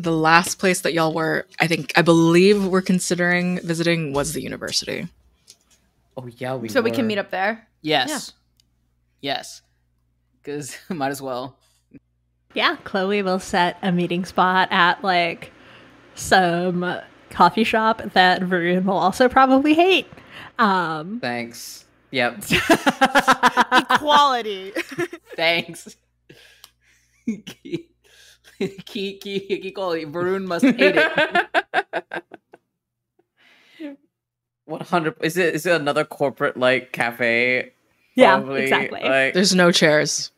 The last place that y'all were, I believe we're considering visiting was the university. Oh yeah, we can meet up there. Yes. Yeah. Yes. Because might as well. Yeah, Chloe will set a meeting spot at like some coffee shop that Varun will also probably hate. Thanks. Yep. Equality. Thanks. Key quality. Varun must hate it. 100. Is it another corporate like cafe? Yeah, Probably, exactly. Like, There's no chairs.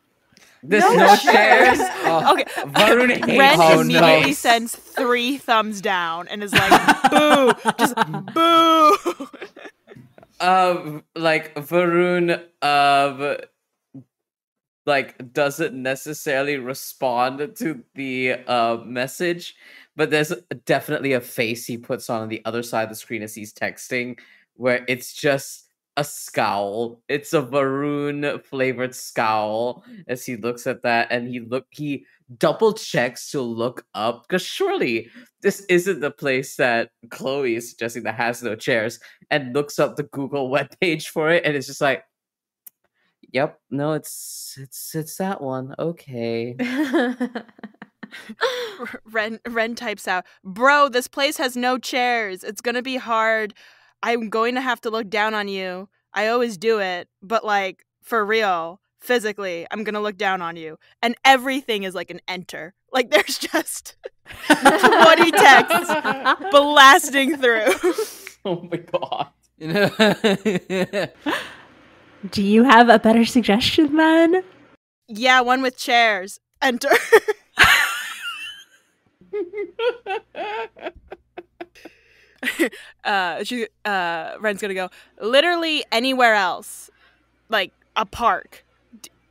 there's no chairs. Okay. Varun hates Ren it. immediately sends 3 thumbs down and is like, boo! Just boo! Like Varun, like doesn't necessarily respond to the message, but there's definitely a face he puts on the other side of the screen as he's texting, where it's just a scowl. It's a Varun flavored scowl as he looks at that, and he double checks to look up, because surely this isn't the place that Chloe is suggesting that has no chairs, and looks up the Google webpage for it, and it's just like, yep, no, it's that one. Okay. Ren types out, bro, this place has no chairs. It's gonna be hard. I'm going to have to look down on you. I always do it, but like, for real, physically, I'm gonna look down on you. And everything is like an enter. Like, there's just 20 texts blasting through. Oh my god. Do you have a better suggestion then? Yeah, one with chairs. Enter. Ren's gonna go, literally anywhere else, like a park.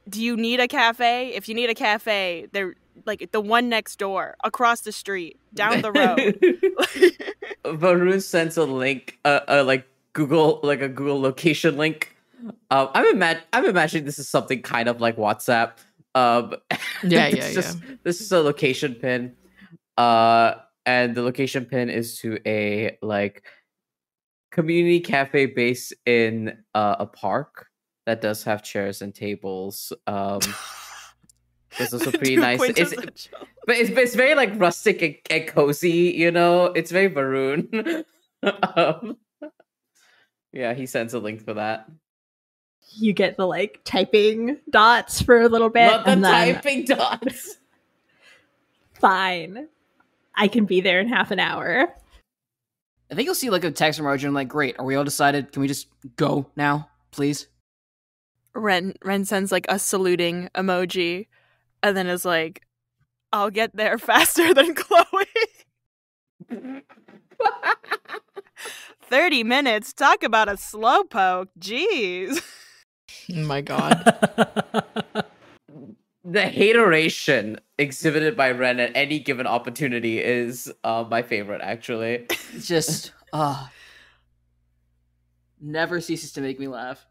Do you need a cafe? If you need a cafe, they're like the one next door, across the street, down the road. Varun sends a link, like Google, like a Google location link. I'm imagining this is something kind of like WhatsApp. This is a location pin. And the location pin is to a like community cafe based in a park that does have chairs and tables. It's also pretty nice. It's very like rustic and cozy, you know. It's very Varun. Yeah, he sends a link for that. You get the like typing dots for a little bit. Not the typing dots. Fine. I can be there in half an hour. I think you'll see like a text from Arjun like, great, are we all decided? Can we just go now, please? Ren sends like a saluting emoji and then is like, I'll get there faster than Chloe. 30 minutes, talk about a slowpoke. Jeez. Oh my god. The hateration exhibited by Ren at any given opportunity is my favorite, actually. It's just, never ceases to make me laugh.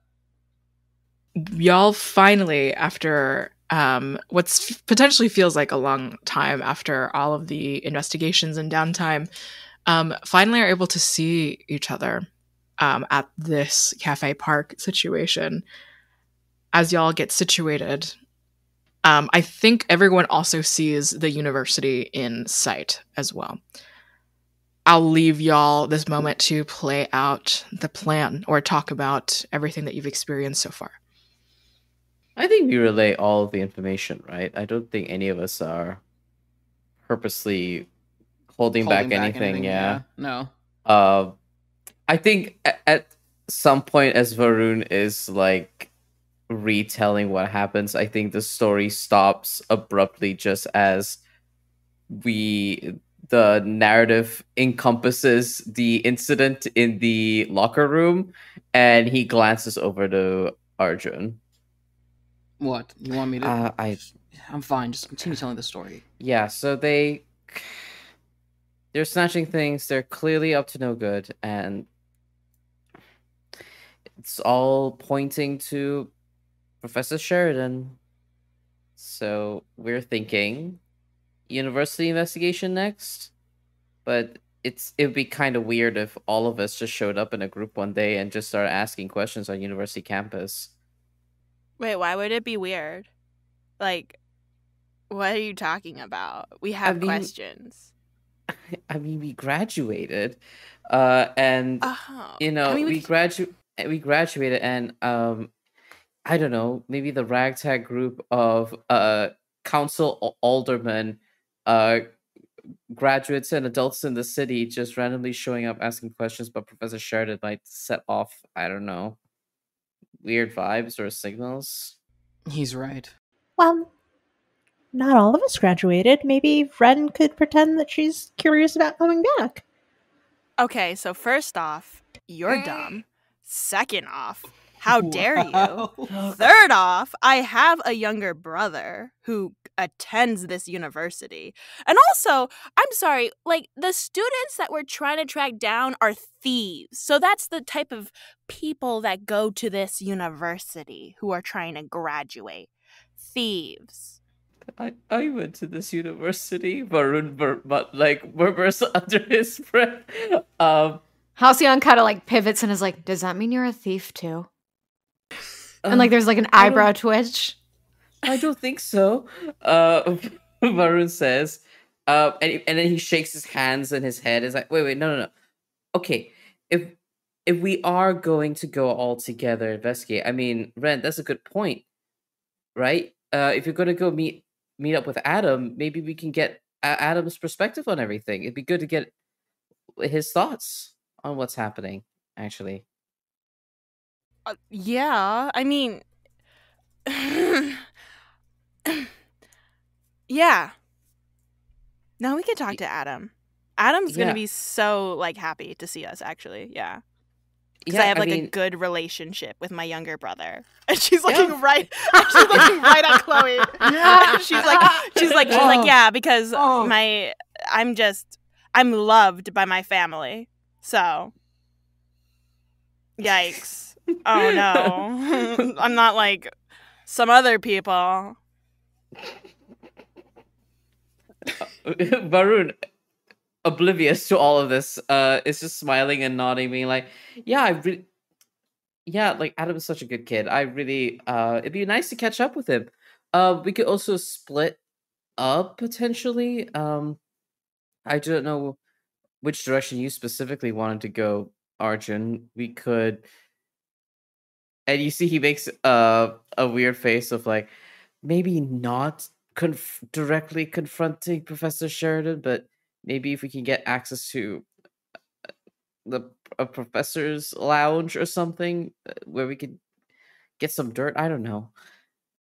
Y'all finally, after what's potentially feels like a long time after all of the investigations and downtime, finally are able to see each other at this cafe park situation. As y'all get situated, I think everyone also sees the university in sight as well. I'll leave y'all this moment to play out the plan or talk about everything that you've experienced so far. I think we relay all of the information, right? I don't think any of us are purposely holding back anything. Yeah. No. I think at some point, as Varun is like retelling what happens, I think the story stops abruptly just as the narrative encompasses the incident in the locker room, and he glances over to Arjun. What? You want me to? I'm fine. Just continue telling the story. Yeah, so they're snatching things. They're clearly up to no good, and it's all pointing to Professor Sheridan. So we're thinking university investigation next, but it would be kind of weird if all of us just showed up in a group one day and just started asking questions on university campus. Wait, why would it be weird? Like, what are you talking about? We have questions. I mean, we graduated, and Oh, we graduated, and I don't know, maybe the ragtag group of council aldermen, graduates and adults in the city just randomly showing up asking questions about Professor Sheridan might set off, I don't know, weird vibes or signals. He's right. Well, not all of us graduated. Maybe Ren could pretend that she's curious about coming back. Okay, so first off, you're dumb. Second off, how dare you? Third off, I have a younger brother who attends this university. And also, I'm sorry, like, the students that we're trying to track down are thieves. So that's the type of people that go to this university who are trying to graduate. Thieves. I went to this university, Varun murmurs under his breath. Halcyon kind of like pivots and is like, "Does that mean you're a thief too?" And like, there's like an eyebrow twitch. I don't think so. Varun says, and then he shakes his hands and his head is like, wait, no. Okay, if we are going to go all together investigate, I mean, Ren, that's a good point, right? If you're going to go meet up with Adam, maybe we can get Adam's perspective on everything. It'd be good to get his thoughts on what's happening, actually. Yeah, I mean... yeah. No, we can talk to Adam. Adam's going to be so, like, happy to see us, actually. Yeah. Because I have, like, a good relationship with my younger brother. And she's looking right... she's looking right at Chloe. she's like, yeah, because I'm loved by my family. So... Yikes. Oh, no. I'm not like some other people. Varun, oblivious to all of this, is just smiling and nodding, being like, like Adam is such a good kid. I really, it'd be nice to catch up with him. We could also split up potentially. I don't know which direction you specifically wanted to go, Arjun. We could, and you see he makes a weird face of like, maybe not directly confronting Professor Sheridan, but maybe if we can get access to a professor's lounge or something, where we could get some dirt. I don't know.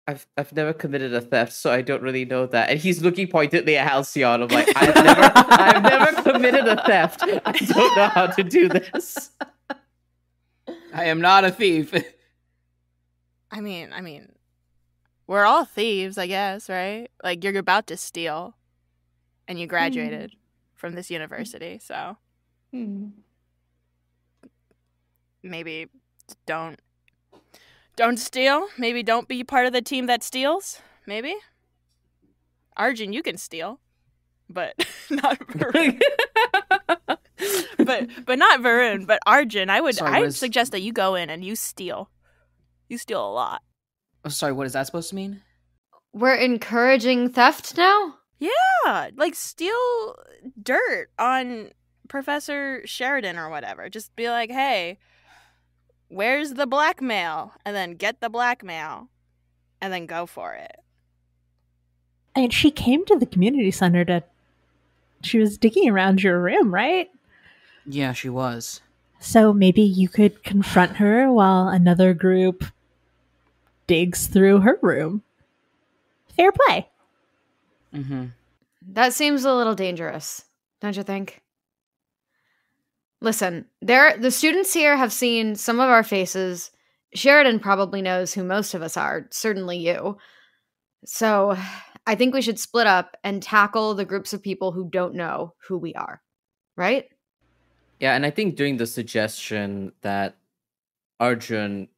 I've never committed a theft, so I don't really know that. And he's looking pointedly at Halcyon. I'm like, I've never committed a theft. I don't know how to do this. I am not a thief. I mean, we're all thieves, I guess, right? Like, you're about to steal, and you graduated from this university, so maybe don't steal. Maybe don't be part of the team that steals. Maybe. Arjun, you can steal, but not Varun. but not Varun. But Arjun, I'd suggest that you go in and you steal. You steal a lot. Oh, sorry, what is that supposed to mean? We're encouraging theft now? Yeah, like steal dirt on Professor Sheridan or whatever. Just be like, hey, where's the blackmail? And then get the blackmail. And then go for it. And she came to the community center she was digging around your room, right? Yeah, she was. So maybe you could confront her while another group digs through her room. Fair play. Mm-hmm. That seems a little dangerous, don't you think? Listen, the students here have seen some of our faces. Sheridan probably knows who most of us are, certainly you. So I think we should split up and tackle the groups of people who don't know who we are, right? Yeah, and I think doing the suggestion that Arjun,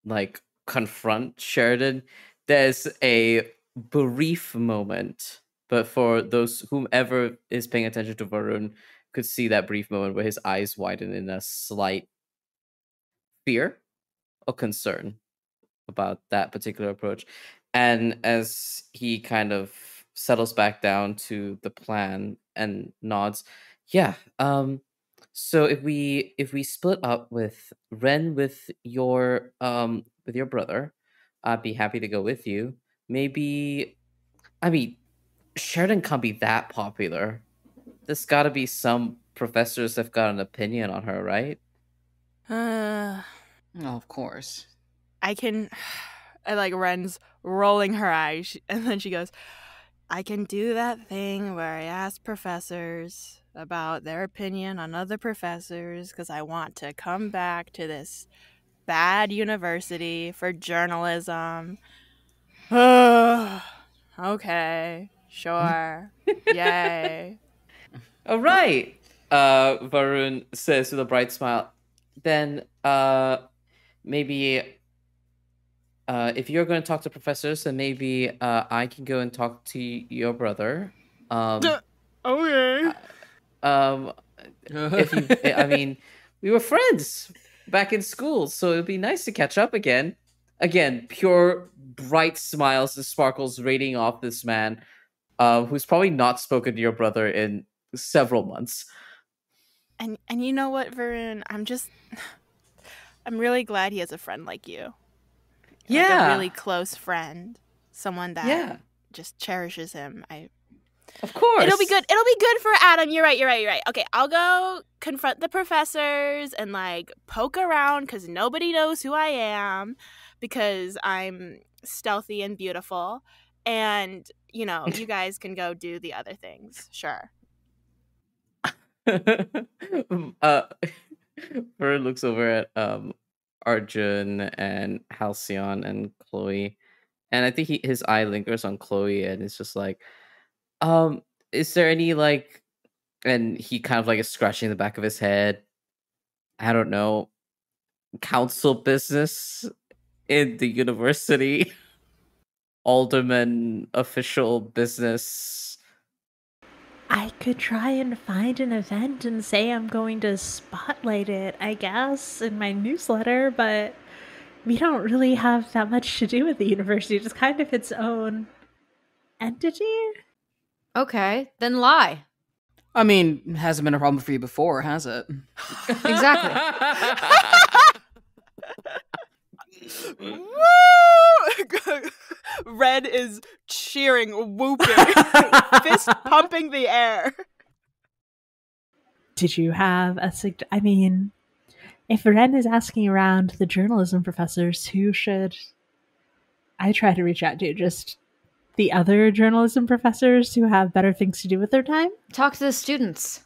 like, confront Sheridan, there's a brief moment But for those whomever is paying attention to Varun could see that brief moment where his eyes widen in a slight fear or concern about that particular approach. And as he kind of settles back down to the plan and nods, yeah. So if we split up with Ren with your brother, I'd be happy to go with you. Maybe I mean Sheridan can't be that popular. There's got to be some professors that've got an opinion on her, right? Uh, Oh, of course. I can. I like Ren's rolling her eyes, and then she goes, I can do that thing where I ask professors about their opinion on other professors because I want to come back to this bad university for journalism. Okay, sure. Yay. All right. Varun says with a bright smile. Then maybe if you're going to talk to professors, then maybe I can go and talk to your brother. Okay. Um, if you, I mean, we were friends back in school, so it'd be nice to catch up again. Again, pure bright smiles and sparkles radiating off this man, who's probably not spoken to your brother in several months. And you know what, Varun? I'm really glad he has a friend like you. Like a really close friend. Someone that just cherishes him. Of course. It'll be good. It'll be good for Adam. You're right. Okay, I'll go confront the professors and like poke around because nobody knows who I am because I'm stealthy and beautiful. And, you know, you guys can go do the other things. Sure. Bird looks over at Arjun and Halcyon and Chloe, and I think his eye lingers on Chloe, and it's just like, is there any like, and he kind of like is scratching the back of his head. I don't know, council business in the university, alderman official business. I could try and find an event and say I'm going to spotlight it, I guess, in my newsletter, but we don't really have that much to do with the university. It's kind of its own entity. Okay, then lie. I mean, it hasn't been a problem for you before, has it? Exactly. Woo! Red is cheering, whooping, fist pumping the air. Did you have I mean, if Ren is asking around the journalism professors, who should I try to reach out to? Just the other journalism professors who have better things to do with their time? Talk to the students.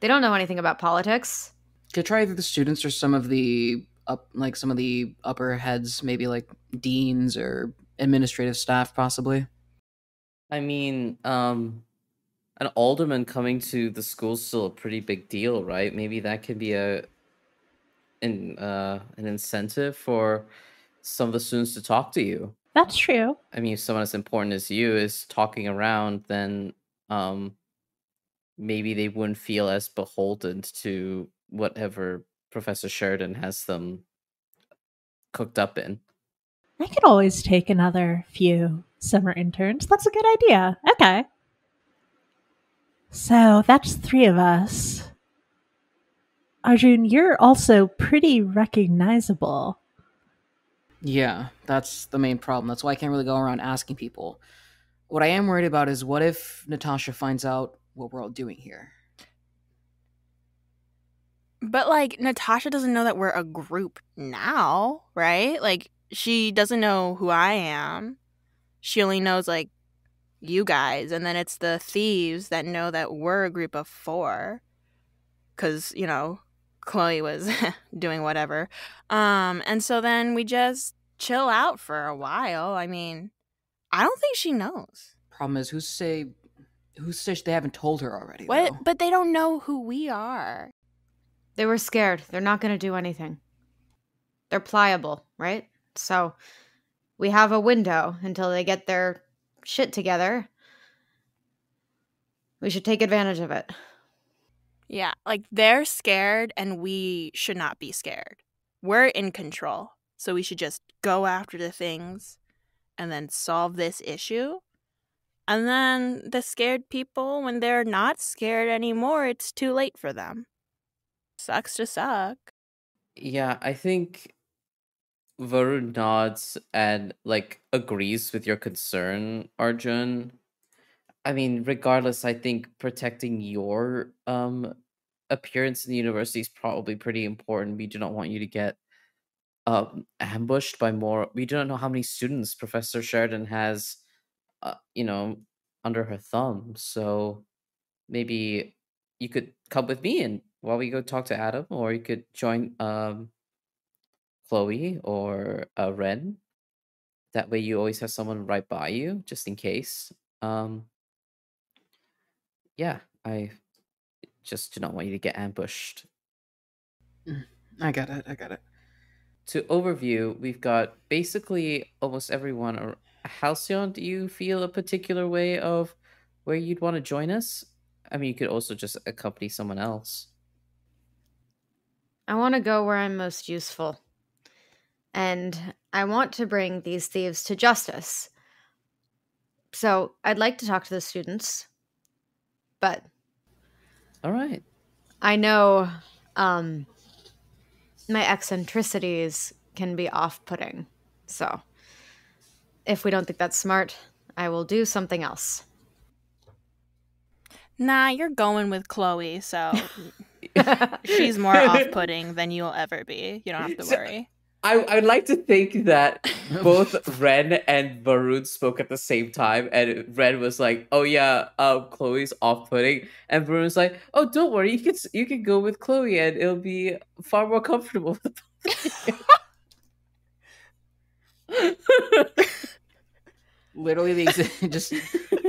They don't know anything about politics. Could try either the students or some of the upper heads, maybe like deans or administrative staff, possibly. I mean, an alderman coming to the school's still a pretty big deal, right? Maybe that could be an incentive for some of the students to talk to you. That's true. I mean, if someone as important as you is talking around, then maybe they wouldn't feel as beholden to whatever Professor Sheridan has them cooked up in. I could always take another few summer interns. That's a good idea. Okay. So that's 3 of us. Arjun, you're also pretty recognizable. Yeah, that's the main problem. That's why I can't really go around asking people. What I am worried about is what if Natasha finds out what we're all doing here? But, like, Natasha doesn't know that we're a group now, right? Like, she doesn't know who I am. She only knows, like, you guys. And then it's the thieves that know that we're a group of 4. Because, you know, Chloe was doing whatever. And so then we just chill out for a while. I mean, I don't think she knows. Problem is, who's to say they haven't told her already? What? Though? But they don't know who we are. They were scared. They're not going to do anything. They're pliable, right? So we have a window until they get their shit together. We should take advantage of it. Yeah, like they're scared and we should not be scared. We're in control. So we should just go after the things and then solve this issue. And then the scared people, when they're not scared anymore, it's too late for them. Sucks to suck. Yeah, I think Varun nods and like agrees with your concern, Arjun. I mean, regardless, I think protecting your appearance in the university is probably pretty important. We do not want you to get ambushed by more. We do not know how many students Professor Sheridan has, you know, under her thumb. So maybe you could come with me and while we go talk to Adam, or you could join Chloe or Ren. That way, you always have someone right by you, just in case. Um, yeah, I just do not want you to get ambushed. I got it. I got it. To overview, we've got basically almost everyone. Halcyon, do you feel a particular way of where you'd want to join us? I mean, you could also just accompany someone else. I want to go where I'm most useful. And I want to bring these thieves to justice. So I'd like to talk to the students. But All right. I know my eccentricities can be off-putting. So if we don't think that's smart, I will do something else. Nah, you're going with Chloe, so she's more off-putting than you'll ever be. You don't have to worry. I'd like to think that both Ren and Varun spoke at the same time, and Ren was like, "Oh yeah, Chloe's off-putting," and Varun's like, "Oh, don't worry, you can go with Chloe, and it'll be far more comfortable." Literally, just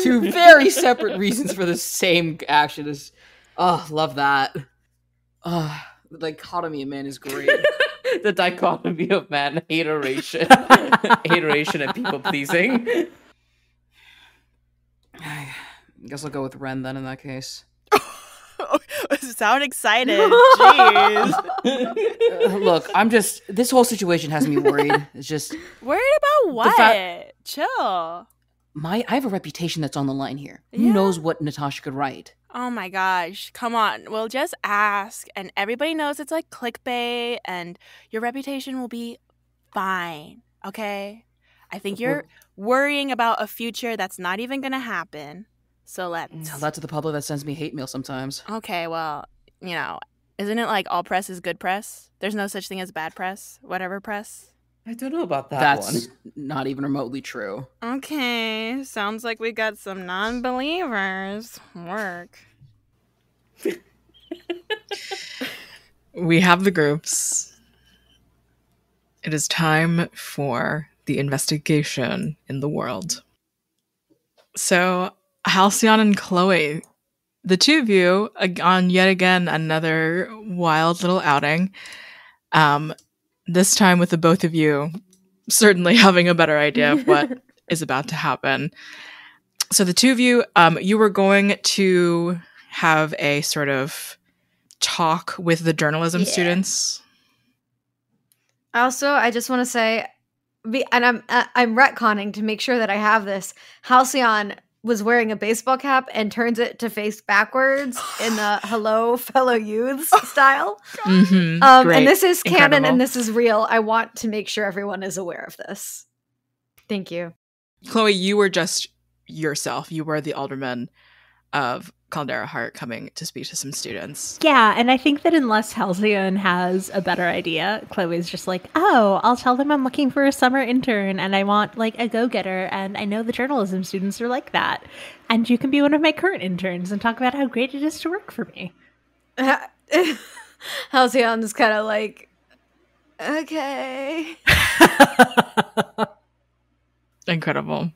two very separate reasons for the same action. Love that. The dichotomy of man is great. The dichotomy of man hateration and people pleasing. I guess I'll go with Ren then in that case. Sound excited. Jeez. Look, this whole situation has me worried. It's just Worried about what? Chill. I have a reputation that's on the line here. Who knows what Natasha could write? Oh my gosh. Come on. We'll just ask. And everybody knows it's like clickbait and your reputation will be fine. Okay? I think you're worrying about a future that's not even going to happen. So let's tell that to the public that sends me hate mail sometimes. Okay, well, isn't it like all press is good press? There's no such thing as bad press, whatever press. I don't know about that one. That's not even remotely true. Okay, sounds like we got some non-believers. Work. We have the groups. It is time for the investigation in the world. So, Halcyon and Chloe, the two of you, on yet again another wild little outing. This time with the both of you certainly having a better idea of what is about to happen. So the two of you, you were going to have a sort of talk with the journalism students. Also, I just want to say, and I'm retconning to make sure that I have this. Halcyon was wearing a baseball cap and turns it to face backwards in the "Hello, fellow youths" style. Mm-hmm. And this is canon and this is real. I want to make sure everyone is aware of this. Thank you. Chloe, you were just yourself. You were the alderman of Calderaheart coming to speak to some students. Yeah, and I think that unless Halcyon has a better idea, Chloe's just like, oh, I'll tell them I'm looking for a summer intern and I want like a go-getter, and I know the journalism students are like that. And you can be one of my current interns and talk about how great it is to work for me. Halcyon's kind of like, okay. Incredible.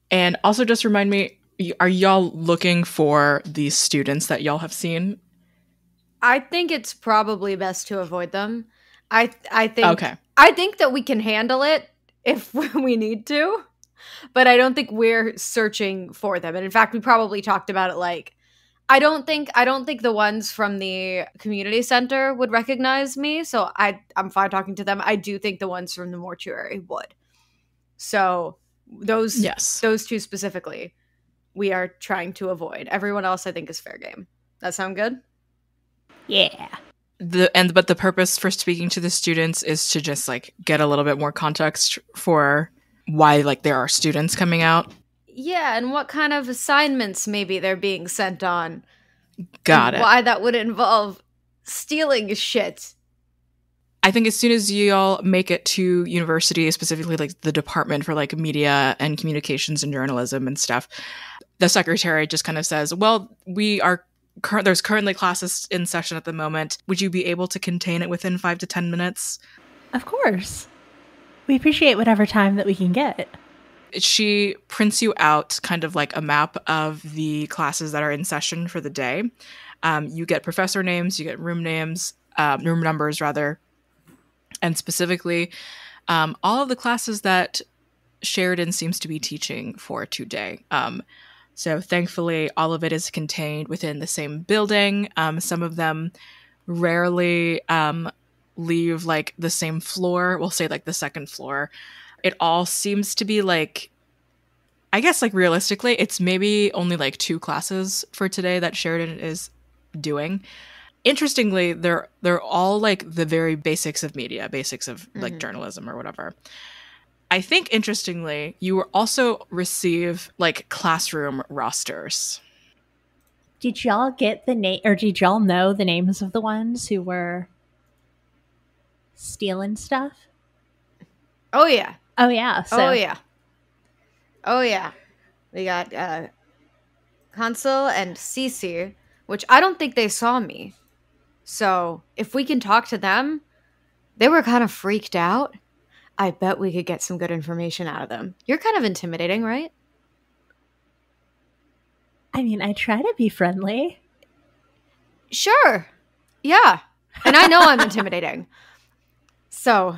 And also just remind me, are y'all looking for these students that y'all have seen? I think it's probably best to avoid them. I think okay. I think that we can handle it if we need to, but I don't think we're searching for them. And in fact, we probably talked about it like I don't think the ones from the community center would recognize me, so I'm fine talking to them. I do think the ones from the mortuary would. So those two specifically, we are trying to avoid. Everyone else, I think, is fair game. That sound good? Yeah. But the purpose for speaking to the students is to just like get a little bit more context for why like there are students coming out. Yeah, and what kind of assignments maybe they're being sent on. Got it. Why that would involve stealing shit. I think as soon as y'all make it to university, specifically like the department for like media and communications and journalism and stuff, the secretary just kind of says, well, there's currently classes in session at the moment. Would you be able to contain it within 5 to 10 minutes? Of course. We appreciate whatever time that we can get. She prints you out kind of like a map of the classes that are in session for the day. You get professor names, you get room numbers rather. And specifically, all of the classes that Sheridan seems to be teaching for today. So thankfully, all of it is contained within the same building. Some of them rarely leave like the same floor. We'll say like the second floor. It all seems to be like, I guess like realistically, it's maybe only like 2 classes for today that Sheridan is doing. Interestingly, they're all like the very basics of media, basics of like journalism or whatever. I think interestingly, you will also receive like classroom rosters. Did y'all get the name, or did y'all know the names of the ones who were stealing stuff? Oh yeah. Oh yeah. Oh yeah. Oh yeah. We got Hansel and Cece, which I don't think they saw me. So if we can talk to them, they were kind of freaked out. I bet we could get some good information out of them. You're kind of intimidating, right? I mean, I try to be friendly. Sure. Yeah. And I know I'm intimidating. So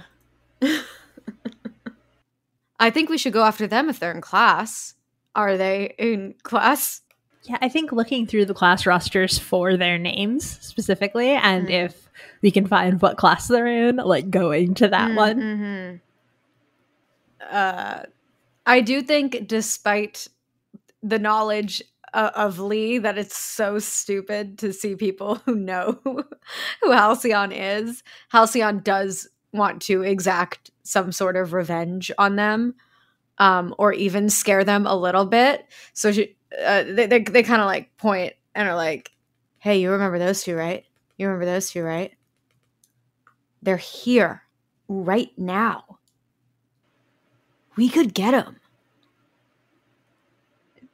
I think we should go after them if they're in class. Are they in class? Yeah, I think looking through the class rosters for their names specifically, and if we can find what class they're in, like going to that one. I do think, despite the knowledge of Lee, that it's so stupid to see people who know who Halcyon is. Halcyon does want to exact some sort of revenge on them, or even scare them a little bit. So they kind of like point and are like, hey, you remember those two, right? You remember those two, right? They're here right now. We could get them.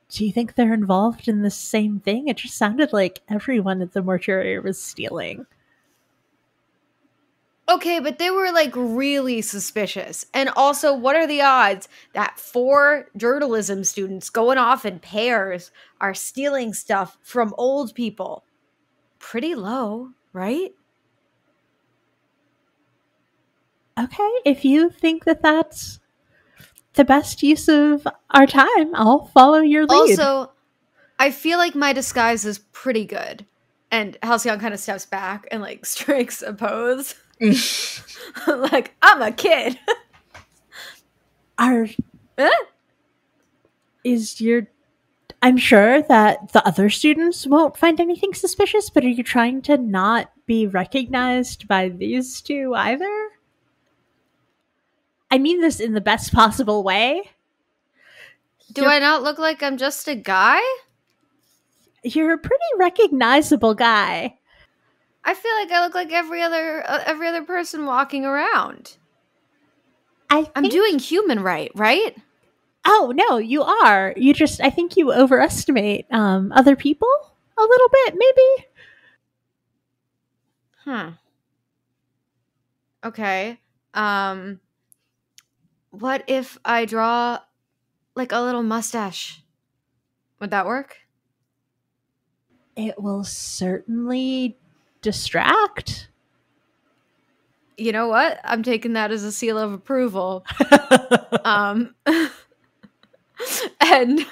Do you think they're involved in the same thing? It just sounded like everyone at the mortuary was stealing. Okay, but they were like really suspicious. And also, what are the odds that 4 journalism students going off in pairs are stealing stuff from old people? Pretty low, right? Okay, if you think that that's the best use of our time, I'll follow your lead. Also, I feel like my disguise is pretty good. And Halcyon kind of steps back and like strikes a pose. Like, I'm a kid. I'm sure that the other students won't find anything suspicious, but are you trying to not be recognized by these two either? I mean this in the best possible way. Do I not look like I'm just a guy? You're a pretty recognizable guy. I feel like I look like every other person walking around. I'm doing human right? Oh, no, you are. I think you overestimate other people a little bit, maybe? Okay. What if I draw like a little mustache? Would that work? It will certainly distract. You know what? I'm taking that as a seal of approval. And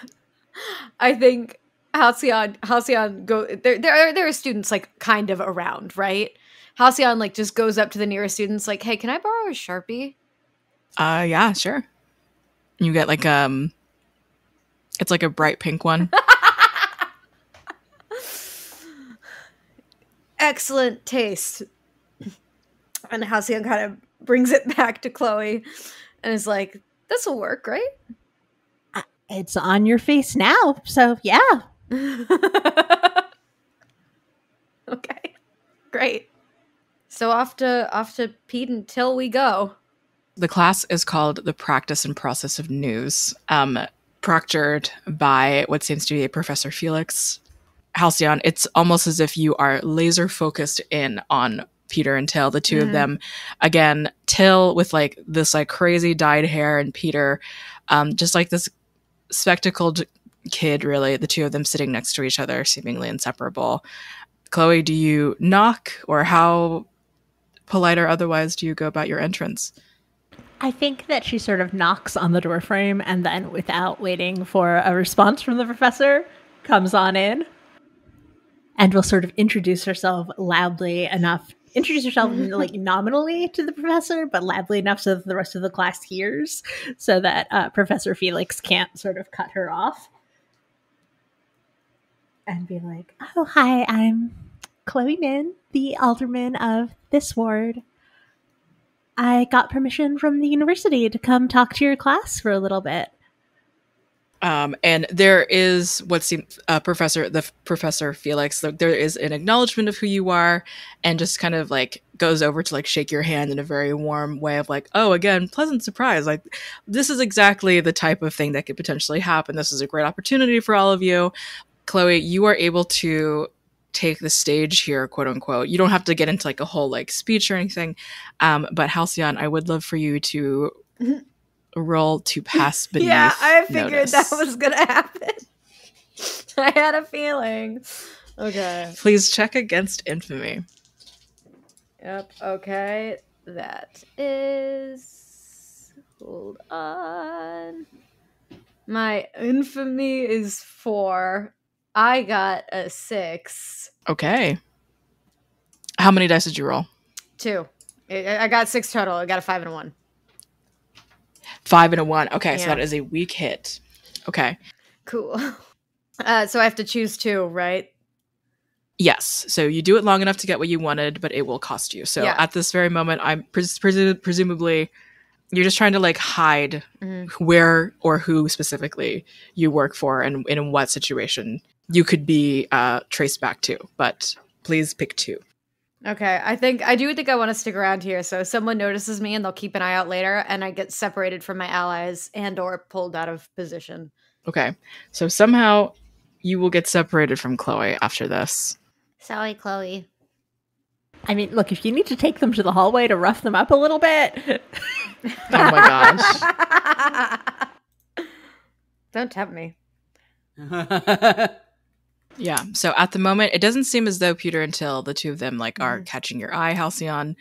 I think Halcyon go there are students like kind of around, right? Halcyon like just goes up to the nearest students like, "Hey, can I borrow a Sharpie?" Yeah, sure. You get like it's like a bright pink one. Excellent taste. And Halcyon kind of brings it back to Chloe and is like, "This will work, right?" It's on your face now, so yeah. Okay, great. So off to Pete until we go. The class is called The Practice and Process of News, proctored by what seems to be a Professor Felix. Halcyon, it's almost as if you are laser focused in on Peter and Till, the two of them. Again, Till with like this like crazy dyed hair, and Peter just like this spectacled kid, really, the two of them sitting next to each other, seemingly inseparable. Chloe, do you knock, or how polite or otherwise do you go about your entrance? I think that she sort of knocks on the doorframe and then, without waiting for a response from the professor, comes on in and will sort of introduce herself loudly enough. Introduce herself like nominally to the professor, but loudly enough so that the rest of the class hears, so that Professor Felix can't sort of cut her off. And be like, "Oh, hi, I'm Chloe Min, the alderman of this ward. I got permission from the university to come talk to your class for a little bit." And there is what seems Professor Felix. There is an acknowledgement of who you are, and just kind of like goes over to like shake your hand in a very warm way of like, "Oh, again, pleasant surprise. Like this is exactly the type of thing that could potentially happen. This is a great opportunity for all of you." Chloe, you are able to take the stage here, quote unquote. You don't have to get into like a whole like speech or anything. But Halcyon, I would love for you to roll to pass beneath. Yeah, I figured notice. that was gonna happen. I had a feeling. Okay. Please check against infamy. Yep. Okay. That is. Hold on. My infamy is 4. I got a 6. Okay. How many dice did you roll? 2. I got 6 total. I got a 5 and a 1. 5 and a 1. Okay, Yeah. so that is a weak hit. Okay. Cool. So I have to choose 2, right? Yes. So you do it long enough to get what you wanted, but it will cost you. So Yeah. at this very moment, I'm presumably you're just trying to like hide where or who specifically you work for and in what situation you could be traced back to. But please pick 2. Okay, I do think I want to stick around here, so if someone notices me and they'll keep an eye out later, and I get separated from my allies and or pulled out of position. Okay. So somehow you will get separated from Chloe after this. Sorry, Chloe. I mean, look, if you need to take them to the hallway to rough them up a little bit. Oh my gosh. Don't tempt me. Yeah. So at the moment, it doesn't seem as though Peter and Till, the two of them, like are catching your eye, Halcyon.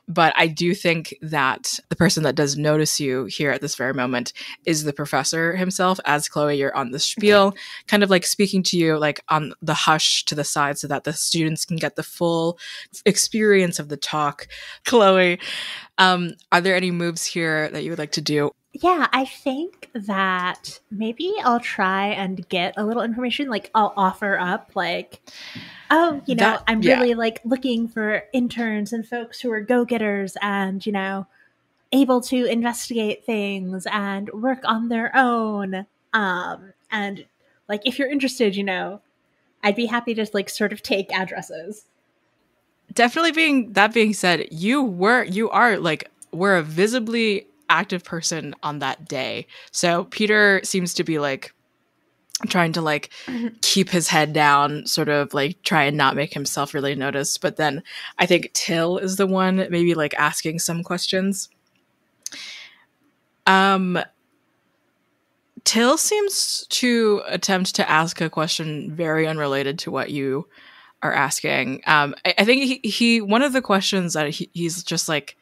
But I do think that the person that does notice you here at this very moment is the professor himself. As Chloe, you're on the spiel, kind of like speaking to you like on the hush to the side so that the students can get the full experience of the talk. Chloe, are there any moves here that you would like to do? Yeah, I think that maybe I'll try and get a little information. Like, I'll offer up, like, "Oh, you know, I'm really like looking for interns and folks who are go-getters and, you know, able to investigate things and work on their own. And like, if you're interested, you know, I'd be happy to like sort of take addresses." Definitely being said, we're a visibly active person on that day. So Peter seems to be like trying to like keep his head down, sort of like try and not make himself really noticed. But then I think Till is the one maybe like asking some questions. Till seems to attempt to ask a question very unrelated to what you are asking. I think he one of the questions that he's just like,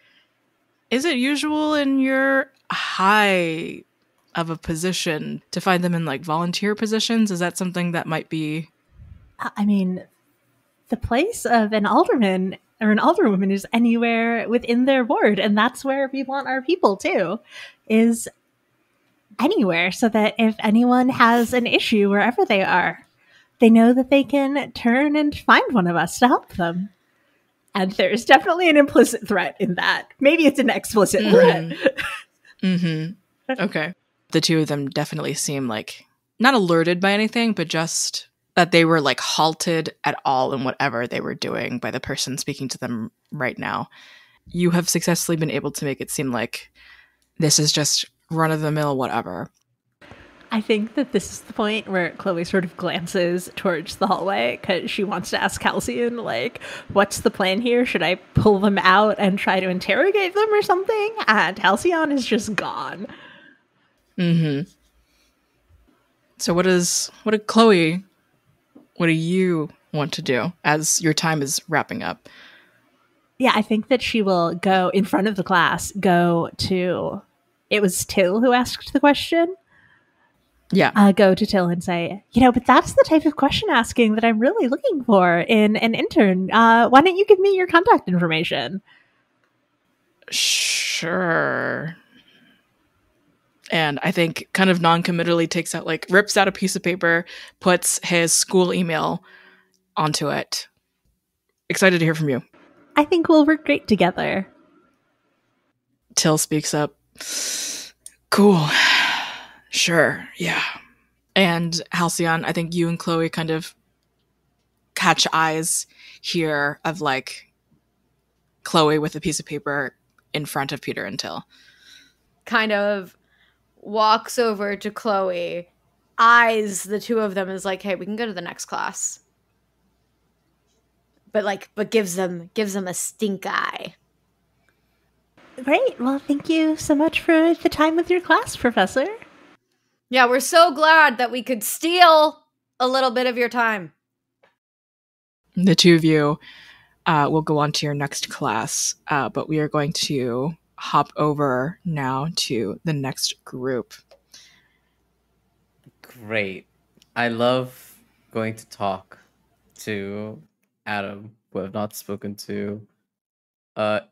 "Is it usual in your high of a position to find them in like volunteer positions? Is that something that might be? I mean, the place of an alderman or an alderwoman is anywhere within their ward, and that's where we want our people too, is anywhere, so that if anyone has an issue wherever they are, they know that they can turn and find one of us to help them. And there's definitely an implicit threat in that. Maybe it's an explicit threat. Okay. The two of them definitely seem like not alerted by anything, but just that they were like halted at all in whatever they were doing by the person speaking to them right now. You have successfully been able to make it seem like this is just run-of-the-mill whatever. I think that this is the point where Chloe sort of glances towards the hallway because she wants to ask Halcyon, like, what's the plan here? Should I pull them out and try to interrogate them or something? And Halcyon is just gone. So what do you want to do as your time is wrapping up? Yeah, I think that she will go in front of the class, it was Till who asked the question. Yeah. Go to Till and say, but that's the type of question asking that I'm really looking for in an intern. Why don't you give me your contact information? Sure. And I think kind of non-committally rips out a piece of paper, puts his school email onto it. Excited to hear from you. I think we'll work great together. Till speaks up. Cool. Sure, yeah. And Halcyon, I think you and Chloe kind of catch eyes here of like Chloe with a piece of paper in front of Peter and Till. Kind of walks over to Chloe, eyes the two of them, is like, hey, we can go to the next class. But gives them a stink eye. Great. Well, thank you so much for the time with your class, Professor. Yeah, we're so glad that we could steal a little bit of your time. The two of you will go on to your next class, but we are going to hop over now to the next group. Great. I love going to talk to Adam, who I've not spoken to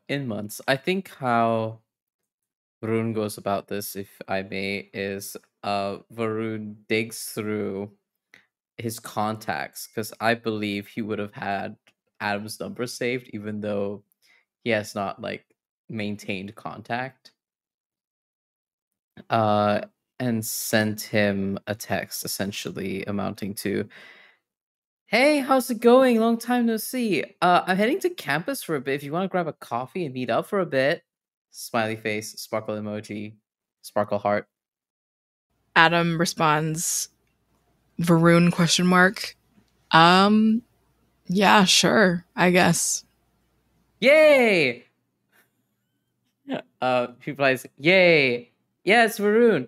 in months. I think how Varun goes about this, if I may, is Varun digs through his contacts, because I believe he would have had Adam's number saved, even though he has not maintained contact. And sent him a text essentially amounting to, hey, how's it going? Long time no see. I'm heading to campus for a bit. If you want to grab a coffee and meet up for a bit. Smiley face, sparkle emoji, sparkle heart. Adam responds, Varun ? Yeah, sure, I guess. Yay! He replies, yay! Yeah, it's Varun.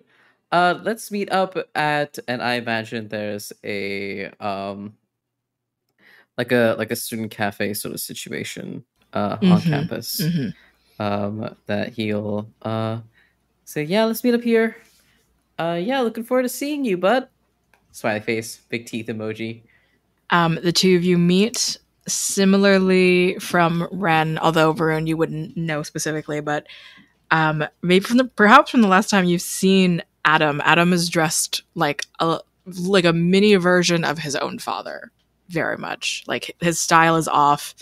Let's meet up at, and I imagine there's a like a student cafe sort of situation on campus. That he'll say, yeah, let's meet up here. Yeah, looking forward to seeing you, bud. Smiley face, big teeth emoji. The two of you meet similarly from Ren, although Varun you wouldn't know specifically, but maybe perhaps from the last time you've seen Adam. Adam is dressed like a mini version of his own father, very much. Like his style is off.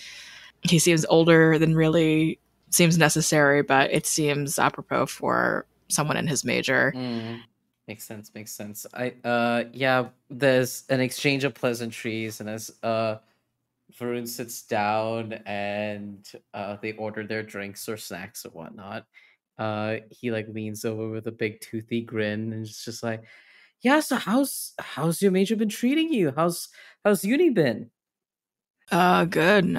He seems older than really seems necessary, but it seems apropos for someone in his major. Makes sense. Yeah, there's an exchange of pleasantries, and as Varun sits down and they order their drinks or snacks or whatnot, he leans over with a big toothy grin and it's just like, yeah, so how's your major been treating you? How's uni been? Good.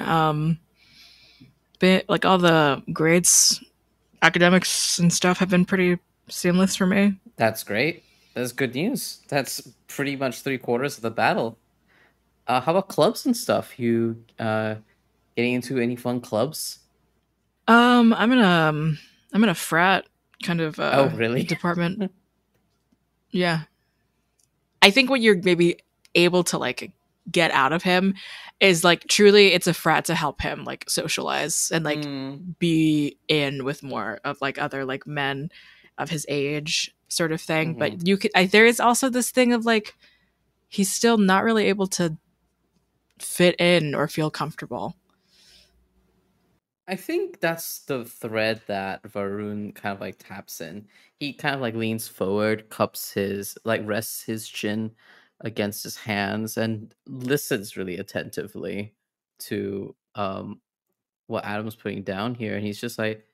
But all the grades, academics and stuff have been pretty seamless for me. That's great. That's good news. That's pretty much 3/4 of the battle. How about clubs and stuff? You getting into any fun clubs? I'm in a frat kind of oh really department. Yeah. I think what you're maybe able to like get out of him is like truly it's a frat to help him like socialize and like be in with more of like other like men of his age sort of thing. But you could there is also this thing of like he's still not really able to fit in or feel comfortable. I think that's the thread that Varun kind of like taps in. He kind of like leans forward, rests his chin against his hands and listens really attentively to what Adam's putting down here. And he's just like,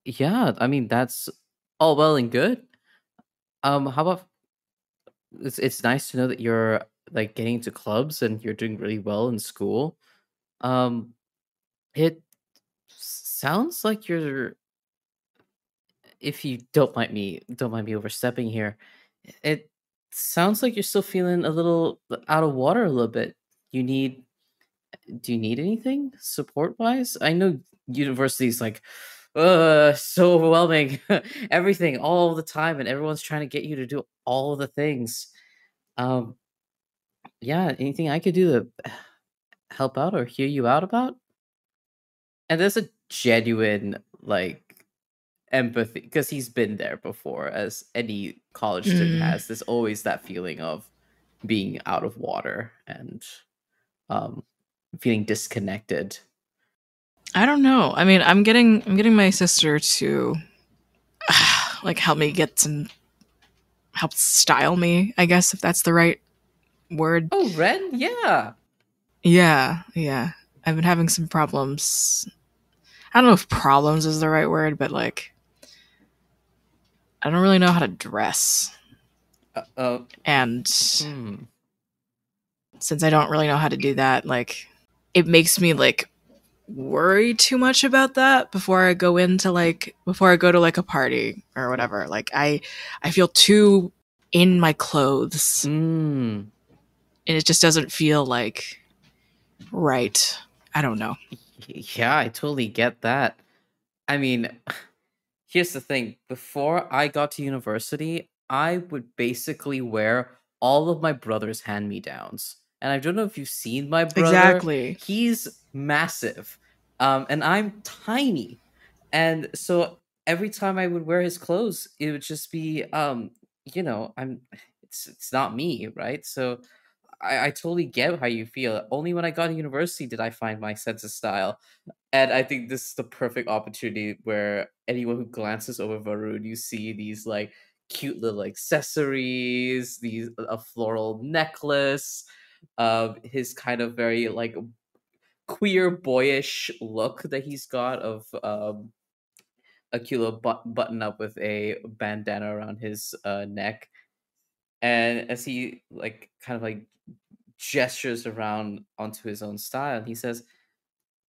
yeah, I mean, that's all well and good. How about it's nice to know that you're like getting into clubs and you're doing really well in school. Um, it sounds like you're, if you don't mind me overstepping here, it sounds like you're still feeling a little out of water a little bit. You need do you need anything support wise? I know university's like so overwhelming. Everything all the time and everyone's trying to get you to do all of the things. Um yeah, anything I could do to help out or hear you out about? And there's a genuine like empathy because he's been there before, as any college student has. There's always that feeling of being out of water and um feeling disconnected. I don't know. I mean, I'm getting my sister to like help style me, I guess if that's the right word. Oh, Ren, yeah. Yeah. I've been having some problems. I don't know if problems is the right word, but like I don't really know how to dress. And since I don't really know how to do that, like it makes me like worry too much about that before I go to like a party or whatever. Like I feel too in my clothes. And it just doesn't feel like right. I don't know. Yeah, I totally get that. I mean, here's the thing. Before I got to university, I would basically wear all of my brother's hand-me-downs. And I don't know if you've seen my brother. Exactly. He's massive. And I'm tiny. And so every time I would wear his clothes, it would just be it's not me, right? So I totally get how you feel. Only when I got to university did I find my sense of style. And I think this is the perfect opportunity where anyone who glances over Varun, you see these like cute little accessories, these a floral necklace, his kind of very like queer boyish look that he's got of a cute little button up with a bandana around his neck. And as he like kind of like gestures around onto his own style, he says,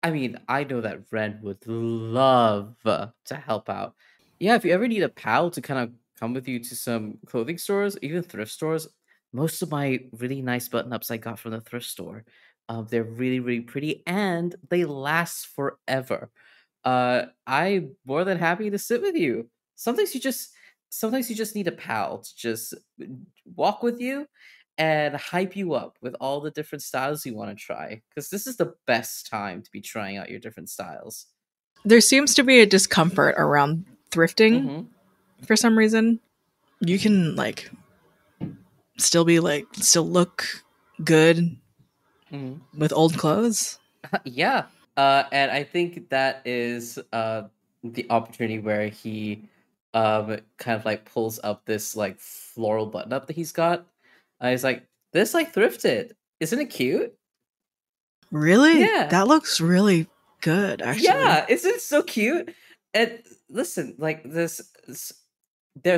I mean, I know that Ren would love to help out. Yeah, if you ever need a pal to kind of come with you to some clothing stores, even thrift stores, most of my really nice button ups I got from the thrift store. They're really, really pretty and they last forever. I'm more than happy to sit with you. Sometimes you just sometimes you just need a pal to just walk with you and hype you up with all the different styles you want to try, because this is the best time to be trying out your different styles. There seems to be a discomfort around thrifting for some reason. You can like still look good with old clothes. Yeah. And I think that is the opportunity where he kind of like pulls up this like floral button up that he's got. He's like, this I thrifted. Isn't it cute? Really? Yeah. That looks really good, actually. Yeah, isn't it so cute? And listen, like there's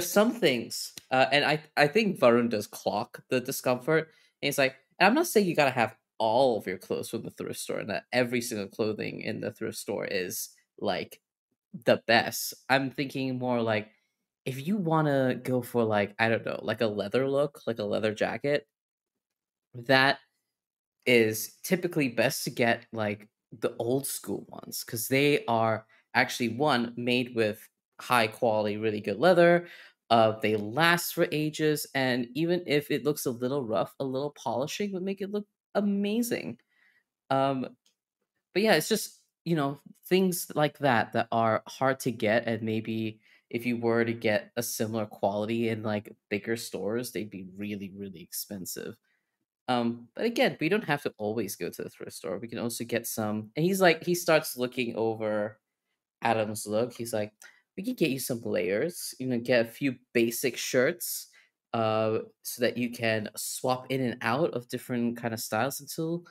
some things, and I think Varun does clock the discomfort. And he's like, and I'm not saying you gotta have all of your clothes from the thrift store, and that every single clothing in the thrift store is like the best. I'm thinking more like if you want to go for like I don't know, like a leather look, like a leather jacket, that is typically best to get like the old school ones because they are actually one made with high quality, really good leather. They last for ages, and even if it looks a little rough, a little polishing would make it look amazing. Um, but yeah, it's just, things like that are hard to get, and maybe if you were to get a similar quality in like bigger stores, they'd be really, really expensive. But again, we don't have to always go to the thrift store. We can also get some. And he starts looking over Adam's look. He's like, we can get you some layers, get a few basic shirts, so that you can swap in and out of different kind of styles until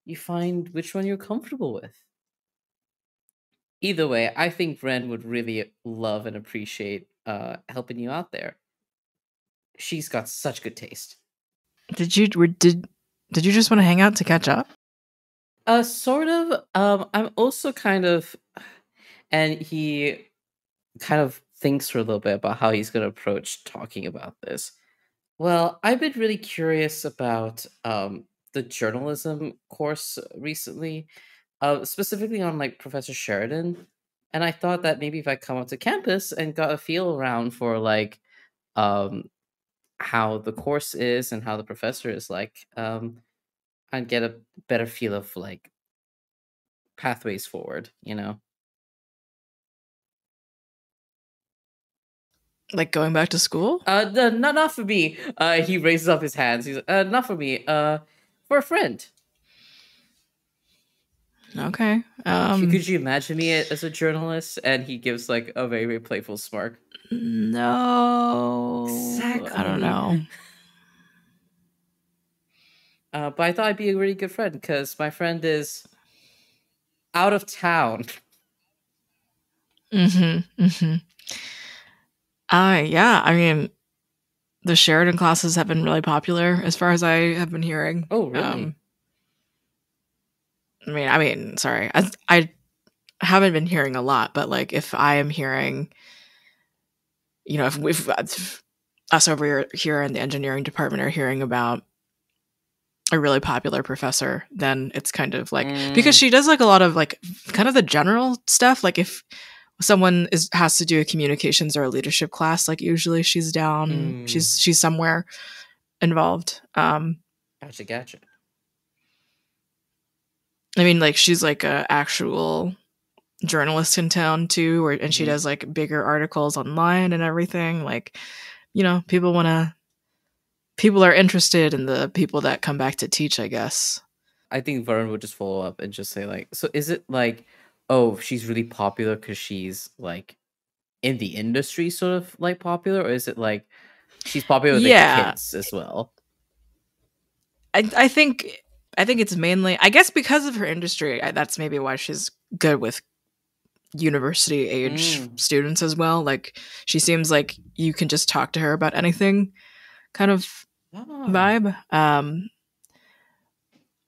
you find which one you're comfortable with. Either way, I think Ren would really love and appreciate helping you out there. She's got such good taste. Did you just want to hang out to catch up? Sort of. I'm also kind of, and he kind of thinks for a little bit about how he's going to approach talking about this. Well, I've been really curious about the journalism course recently, specifically on like Professor Sheridan, and I thought that maybe if I come up to campus and got a feel around for like um, how the course is and how the professor is like, I'd get a better feel of like pathways forward. Like going back to school? No, not for me. He raises up his hands. He's like, not for me. For a friend. Okay. Could you imagine me as a journalist? And he gives like a very, very playful smirk. No. Exactly. I don't know. But I thought I'd be a really good friend because my friend is out of town. Yeah, I mean, the Sheridan classes have been really popular as far as I have been hearing. Oh, really? Sorry. I haven't been hearing a lot, but like if I am hearing, if we've us over here in the engineering department are hearing about a really popular professor, then it's kind of like because she does like a lot of like kind of the general stuff. Like if someone has to do a communications or a leadership class, like usually she's down, she's somewhere involved. Gotcha. I mean, like she's like a actual journalist in town too, and she does like bigger articles online and everything. Like, people are interested in the people that come back to teach, I guess. I think Vern would just follow up and just say like, so is it like, oh, she's really popular because she's like in the industry sort of like popular, or is it like she's popular with the kids as well? I think it's mainly, I guess, because of her industry. That's maybe why she's good with university age students as well. Like she seems like you can just talk to her about anything kind of vibe.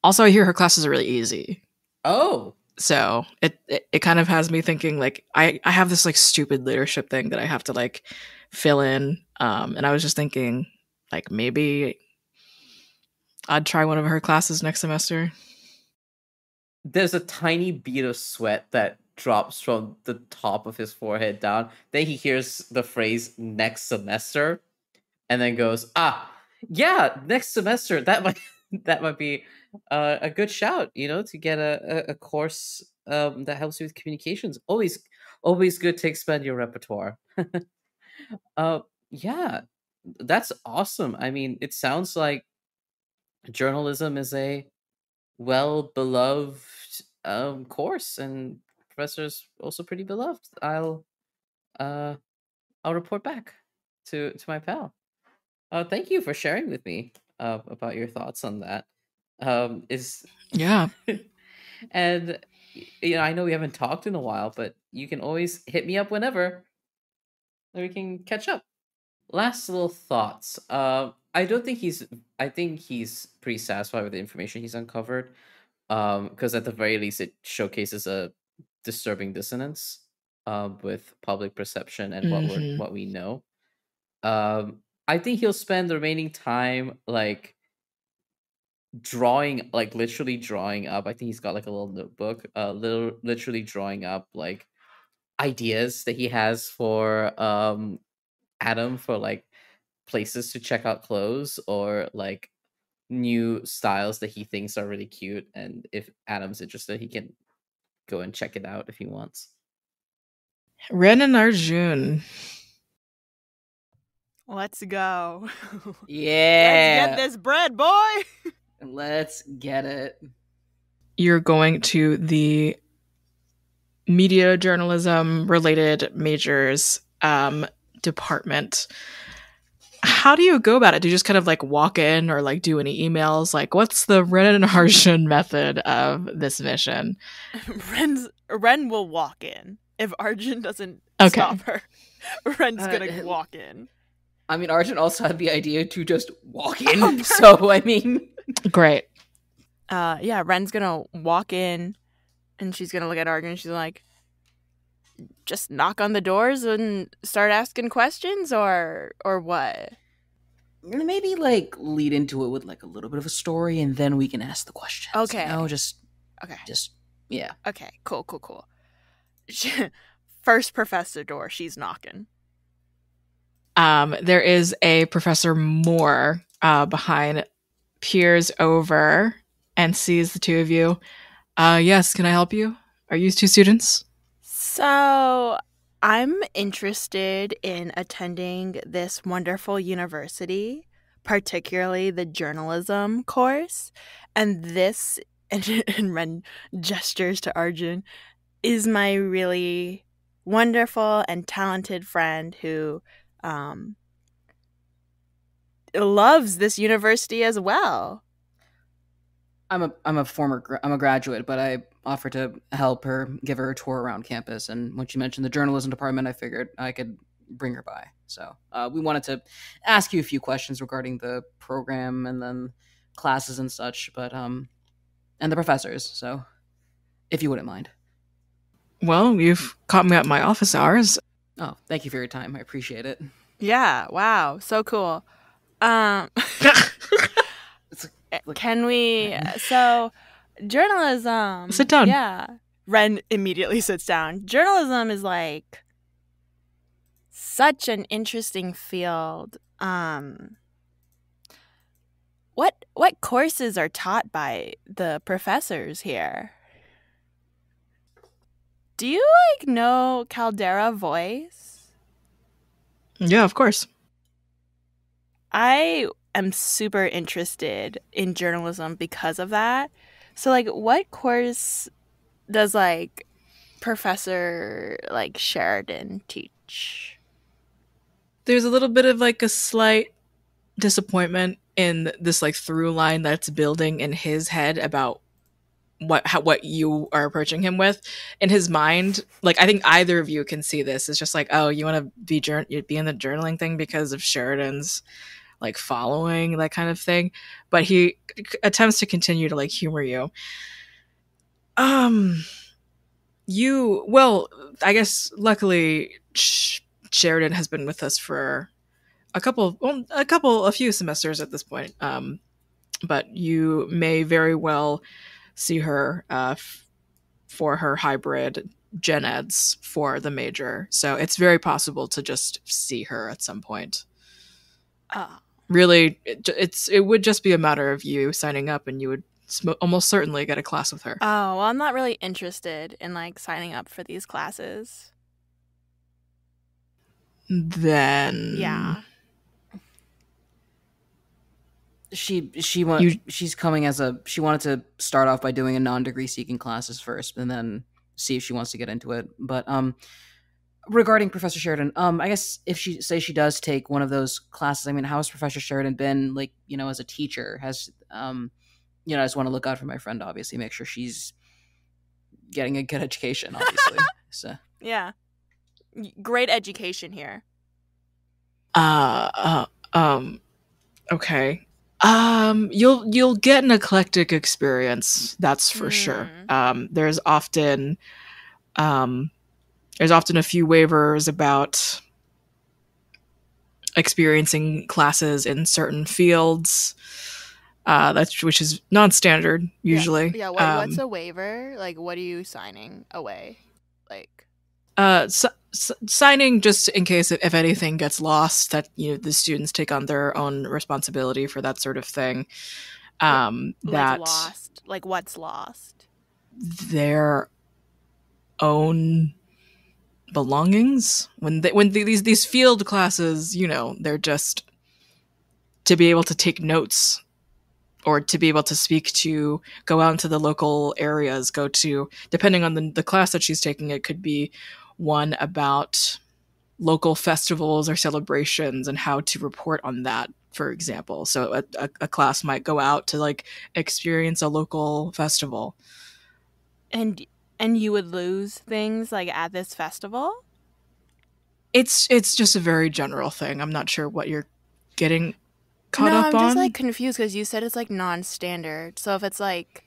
Also, I hear her classes are really easy. Oh, so it kind of has me thinking like I have this like stupid leadership thing that I have to like fill in, and I was just thinking like maybe I'd try one of her classes next semester. There's a tiny bead of sweat that drops from the top of his forehead down. Then he hears the phrase next semester and then goes, yeah, next semester. That might be a good shout, to get a course that helps you with communications. Always good to expand your repertoire. Yeah, that's awesome. I mean, it sounds like journalism is a well-beloved course, and professor's also pretty beloved. I'll report back to my pal. Thank you for sharing with me about your thoughts on that. Yeah. And I know we haven't talked in a while, but you can always hit me up whenever we can catch up. Last little thoughts. I think he's pretty satisfied with the information he's uncovered. Because at the very least it showcases a disturbing dissonance with public perception and what we know. I think he'll spend the remaining time like drawing, like literally drawing up. I think he's got like a little notebook, literally drawing up like ideas that he has for Adam for like places to check out clothes or like new styles that he thinks are really cute, and if Adam's interested, he can go and check it out if he wants. Ren and Arjun. Let's go. Yeah. Let's get this bread, boy. Let's get it. You're going to the media journalism related majors department. How do you go about it? Do you just kind of like walk in or like do any emails? Like, what's the Ren and Arjun method of this mission? Ren will walk in if Arjun doesn't Okay. stop her. Ren's gonna walk in. I mean, Arjun also had the idea to just walk in, so I mean, Great. Yeah, Ren's gonna walk in, and she's gonna look at Arjun. And she's like, "Just knock on the doors and start asking questions, or what?" maybe like lead into it with like a little bit of a story, and then we can ask the questions. Okay. You know, just Okay. yeah. Okay. Cool. First professor door. She's knocking. There is a Professor Moore behind, peers over, and sees the two of you. Yes, can I help you? Are you two students? So, I'm interested in attending this wonderful university, particularly the journalism course. And this, and Ren gestures to Arjun, is my really wonderful and talented friend who loves this university as well. I'm a graduate, but I offered to help her, give her a tour around campus. And when she mentioned the journalism department, I figured I could bring her by. So we wanted to ask you a few questions regarding the program and then classes and such, but and the professors. So if you wouldn't mind. Well, you've caught me at my office hours. Oh, thank you for your time. I appreciate it. Yeah, wow, so cool. Can we? So, journalism. Sit down. Yeah. Ren immediately sits down. Journalism is like such an interesting field. What courses are taught by the professors here? Do you like know Caldera voice? Yeah, of course. I am super interested in journalism because of that. So like what course does like Professor like Sheridan teach? There's a little bit of like a slight disappointment in this like through line that's building in his head about what you are approaching him with. In his mind, like I think either of you can see this. It's just like, oh, you want to be in the journaling thing because of Sheridan's like following, that kind of thing. But he attempts to continue to like humor you. I guess luckily Sheridan has been with us for a few semesters at this point. But you may very well see her for her hybrid gen eds for the major. So it's very possible to just see her at some point. Really, it would just be a matter of you signing up, and you would almost certainly get a class with her. Oh, well, I'm not really interested in like signing up for these classes. Then Yeah. She's coming as she wanted to start off by doing a non-degree seeking classes first and then see if she wants to get into it. But regarding Professor Sheridan, I guess if she does take one of those classes, I mean, how has Professor Sheridan been, like, you know, as a teacher? Has I just want to look out for my friend, obviously, make sure she's getting a good education, obviously. So Yeah. Great education here. Okay. You'll get an eclectic experience, that's for sure. There's often a few waivers about experiencing classes in certain fields, which is non-standard usually. Yeah. What's a waiver? Like, what are you signing away? Like, Signing just in case if anything gets lost, that the students take on their own responsibility for that sort of thing. Like That lost. Like what's lost? their own belongings when these field classes, they're just to be able to take notes or to be able to speak to, go out into the local areas, go to, depending on the class that she's taking, it could be one about local festivals or celebrations and how to report on that, for example. So a class might go out to like experience a local festival. And you would lose things like at this festival? It's just a very general thing. I'm not sure what you're getting caught no, up I'm on. just like confused because you said it's like non-standard. So if it's like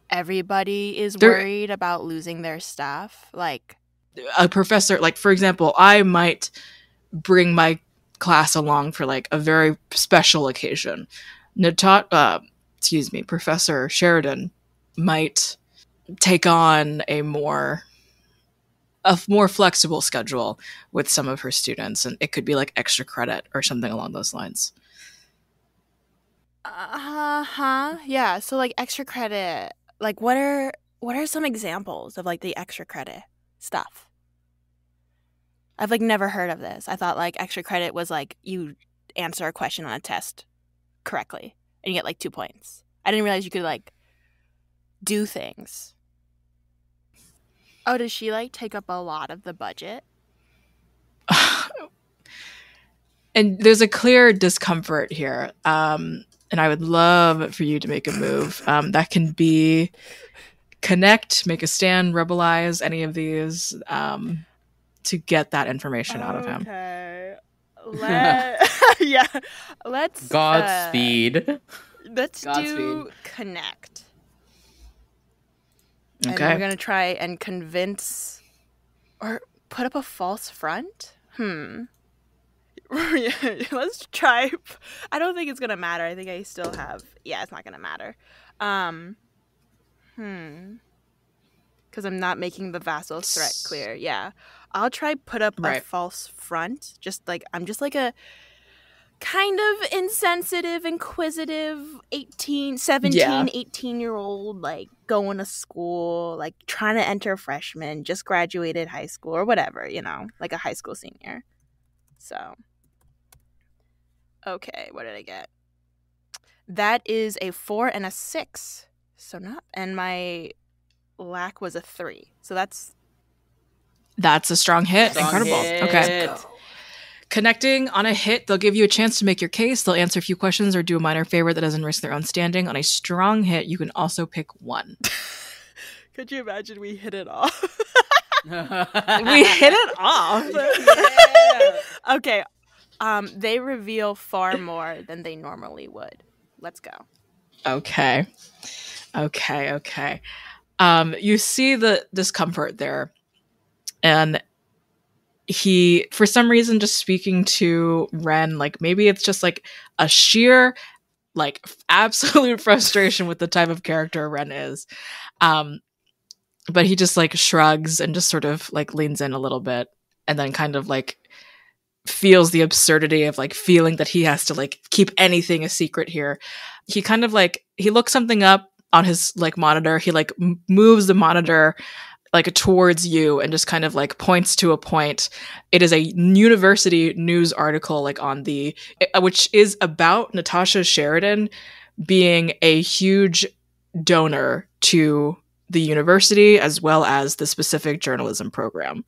everybody is worried about losing their stuff, like a professor, like for example, I might bring my class along for like a very special occasion. Professor Sheridan might take on a more flexible schedule with some of her students, and it could be like extra credit or something along those lines. Yeah, so like extra credit, like what are some examples of like the extra credit stuff? I've like never heard of this. I thought like extra credit was like you answer a question on a test correctly and you get like 2 points. I didn't realize you could like do things. Oh, does she like take up a lot of the budget? And there's a clear discomfort here. And I would love for you to make a move. That can be connect, make a stand, rebelize, any of these, to get that information out of him. Okay. Yeah. Let's Godspeed. Let's do Godspeed. connect. Okay. And we're gonna try and convince or put up a false front. Let's try. I don't think it's gonna matter. I think I still have. Yeah, it's not gonna matter. Because I'm not making the vassal's threat clear. Yeah, I'll try put up a false front. Just like I'm just like a kind of insensitive, inquisitive 18-year-old, like going to school, like trying to enter freshman, just graduated high school or whatever, like a high school senior. So, okay, what did I get? That is a 4 and a 6. So not, and my lack was a 3. So that's a strong hit. Incredible. Hit. Okay. Connecting on a hit, they'll give you a chance to make your case. They'll answer a few questions or do a minor favor that doesn't risk their own standing. On a strong hit, you can also pick one. Could you imagine we hit it off? We hit it off. Yeah. Okay. They reveal far more than they normally would. Let's go. Okay. You see the discomfort there. And he, for some reason, just speaking to Ren, like maybe it's just like a sheer, like absolute frustration with the type of character Ren is. But he just like shrugs and just sort of like leans in a little bit and then kind of like feels the absurdity of like feeling that he has to like keep anything a secret here. He kind of like, he looks something up on his like monitor. He like moves the monitor like towards you and just kind of like points to a point. It is a university news article like on which is about Natasha Sheridan being a huge donor to the university as well as the specific journalism program.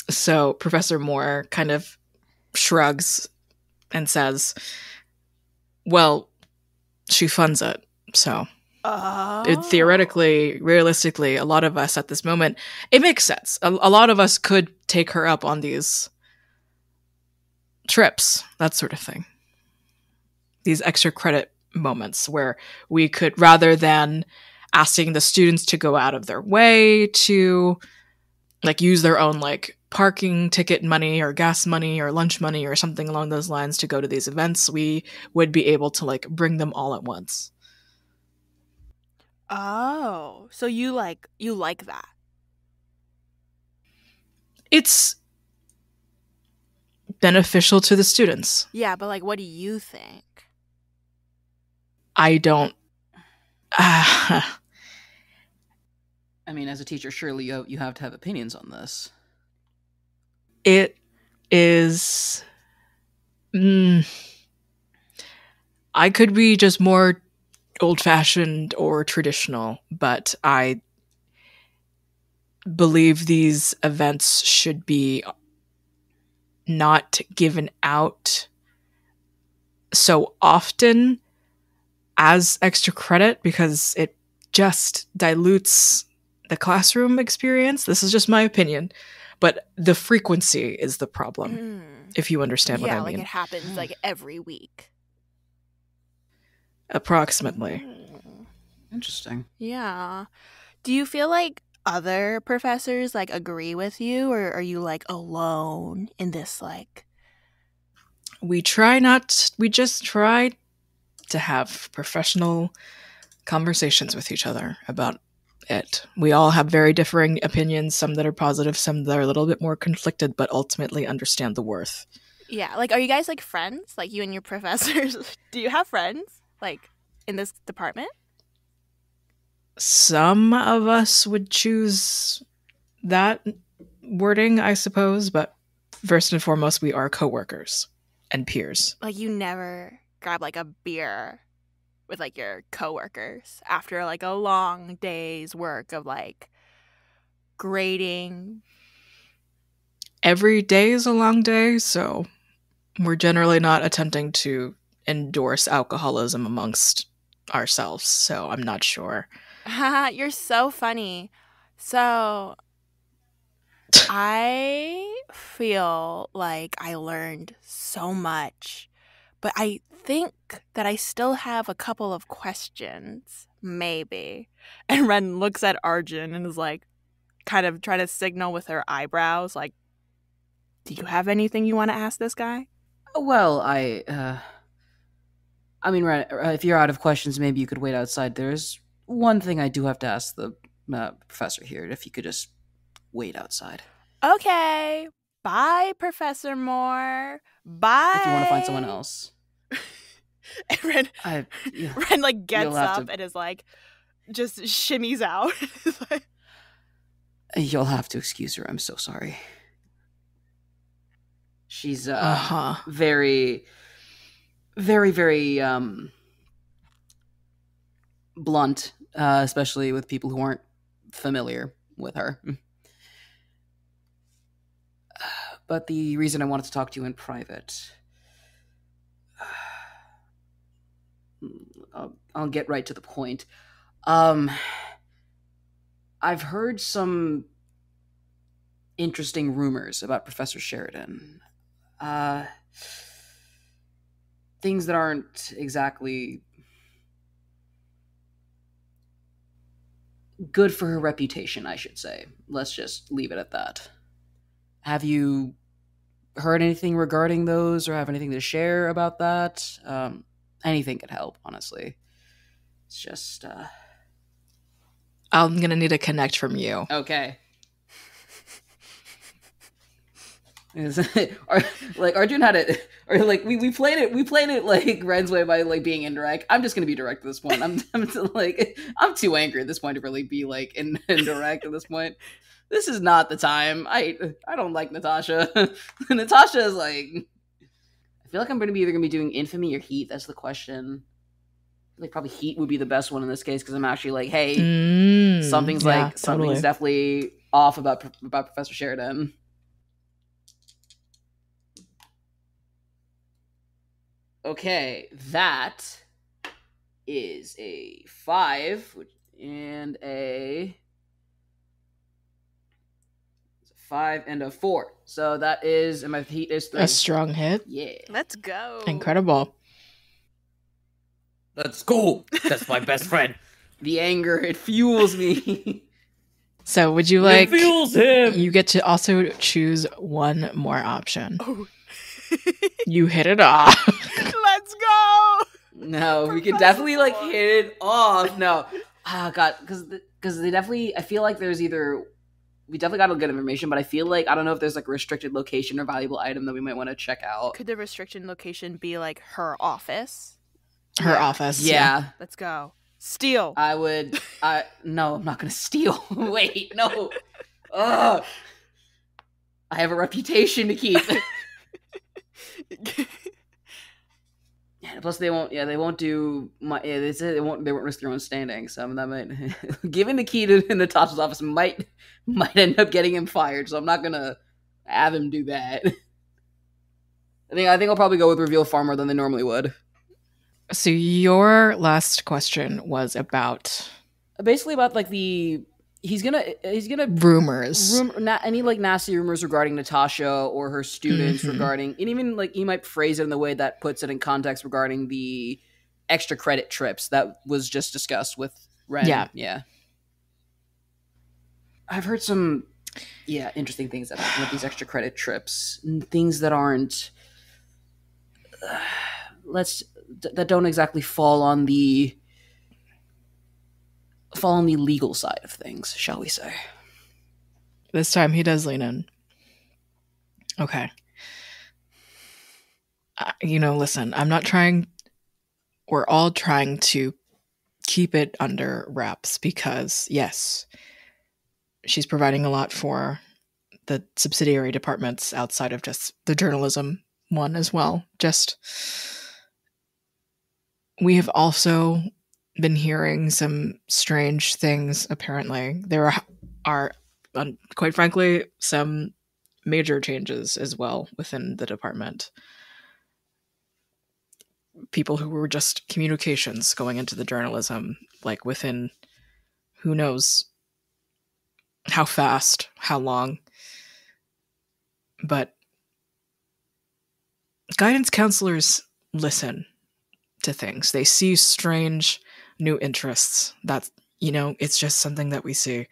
So Professor Moore kind of shrugs and says, well, she funds it, so theoretically, realistically, a lot of us at this moment, it makes sense. A lot of us could take her up on these trips, that sort of thing. These extra credit moments where we could, rather than asking the students to go out of their way to like use their own like parking ticket money or gas money or lunch money or something along those lines to go to these events, we would be able to like bring them all at once. Oh, so you like that? It's beneficial to the students. Yeah, but like, what do you think? I don't. I mean, as a teacher, surely you have to have opinions on this. It is. I could be just more old-fashioned or traditional, but I believe these events should be not given out so often as extra credit because it just dilutes the classroom experience. This is just my opinion, but the frequency is the problem, if you understand what I Yeah, like mean. it happens like every week. Approximately. Interesting. Yeah. Do you feel like other professors like agree with you, or are you like alone in this like? We just try to have professional conversations with each other about it. We all have very differing opinions, some that are positive, some that are a little bit more conflicted, but ultimately understand the worth. Yeah, like are you guys like friends? Like you and your professors? Do you have friends like in this department? Some of us would choose that wording, I suppose, but first and foremost, we are coworkers and peers. Like you never grab like a beer with like your coworkers after like a long day's work of like grading. Every day is a long day, so we're generally not attempting to endorse alcoholism amongst ourselves, so I'm not sure. You're so funny. So I feel like I learned so much, but I think that I still have a couple of questions, maybe. And Ren looks at Arjun and is like, kind of trying to signal with her eyebrows, like, do you have anything you want to ask this guy? Well, I mean, right, if you're out of questions, maybe you could wait outside. There's one thing I do have to ask the professor here. If you could just wait outside. Okay. Bye, Professor Moore. Bye. If you want to find someone else. And Ren, Ren like gets up and is like, just shimmies out. You'll have to excuse her. I'm so sorry. She's very, very, very blunt, especially with people who aren't familiar with her. But the reason I wanted to talk to you in private, I'll get right to the point. I've heard some interesting rumors about Professor Sheridan. Things that aren't exactly good for her reputation, I should say. Let's just leave it at that. Have you heard anything regarding those or have anything to share about that? Anything could help, honestly. It's just, I'm gonna need a connect from you. Okay. Like Arjun had it, or like we played it like Ren's way by like being indirect. I'm just gonna be direct at this point. I'm too angry at this point to really be like indirect at this point. This is not the time. I don't like Natasha. Natasha is like, I feel like I'm either gonna be doing Infamy or Heat. That's the question. Like probably Heat would be the best one in this case because I'm actually like, hey, something's definitely off about Professor Sheridan. Okay, that is a 5 and a 5 and a 4. So that is, and my Heat is 3. A strong hit. Yeah. Let's go. Incredible. Let's go. That's my best friend. The anger, it fuels me. So would you like, it fuels him. You get to also choose one more option. Oh. You hit it off. Let's go. No, we could definitely like hit it off. No. Oh god, because they definitely, I feel like there's either we definitely got a good information, but I feel like I don't know if there's like a restricted location or valuable item that we might want to check out. Could the restriction location be like her office? Her office. Yeah. Let's go. Steal. No, I'm not gonna steal. Wait, no. Ugh. I have a reputation to keep. Yeah, plus they won't do my. Yeah, they said they won't risk their own standing. So that might giving the key to in Natasha's office might end up getting him fired. So I'm not gonna have him do that. I think I'll probably go with reveal far more than they normally would. So your last question was about basically about like he's gonna rumors, any like nasty rumors regarding Natasha or her students regarding, and even like he might phrase it in the way that puts it in context regarding the extra credit trips that was just discussed with Ren. Yeah. I've heard some interesting things that happen with these extra credit trips, things that aren't that don't exactly fall on the legal side of things, shall we say. This time he does lean in. Okay. Listen, we're all trying to keep it under wraps because, yes, she's providing a lot for the subsidiary departments outside of just the journalism one as well. We have also been hearing some strange things, apparently. There are quite frankly, some major changes as well within the department. People who were just communications going into the journalism, like within who knows how fast, how long. But guidance counselors listen to things. They see strange new interests. That's, it's just something that we see.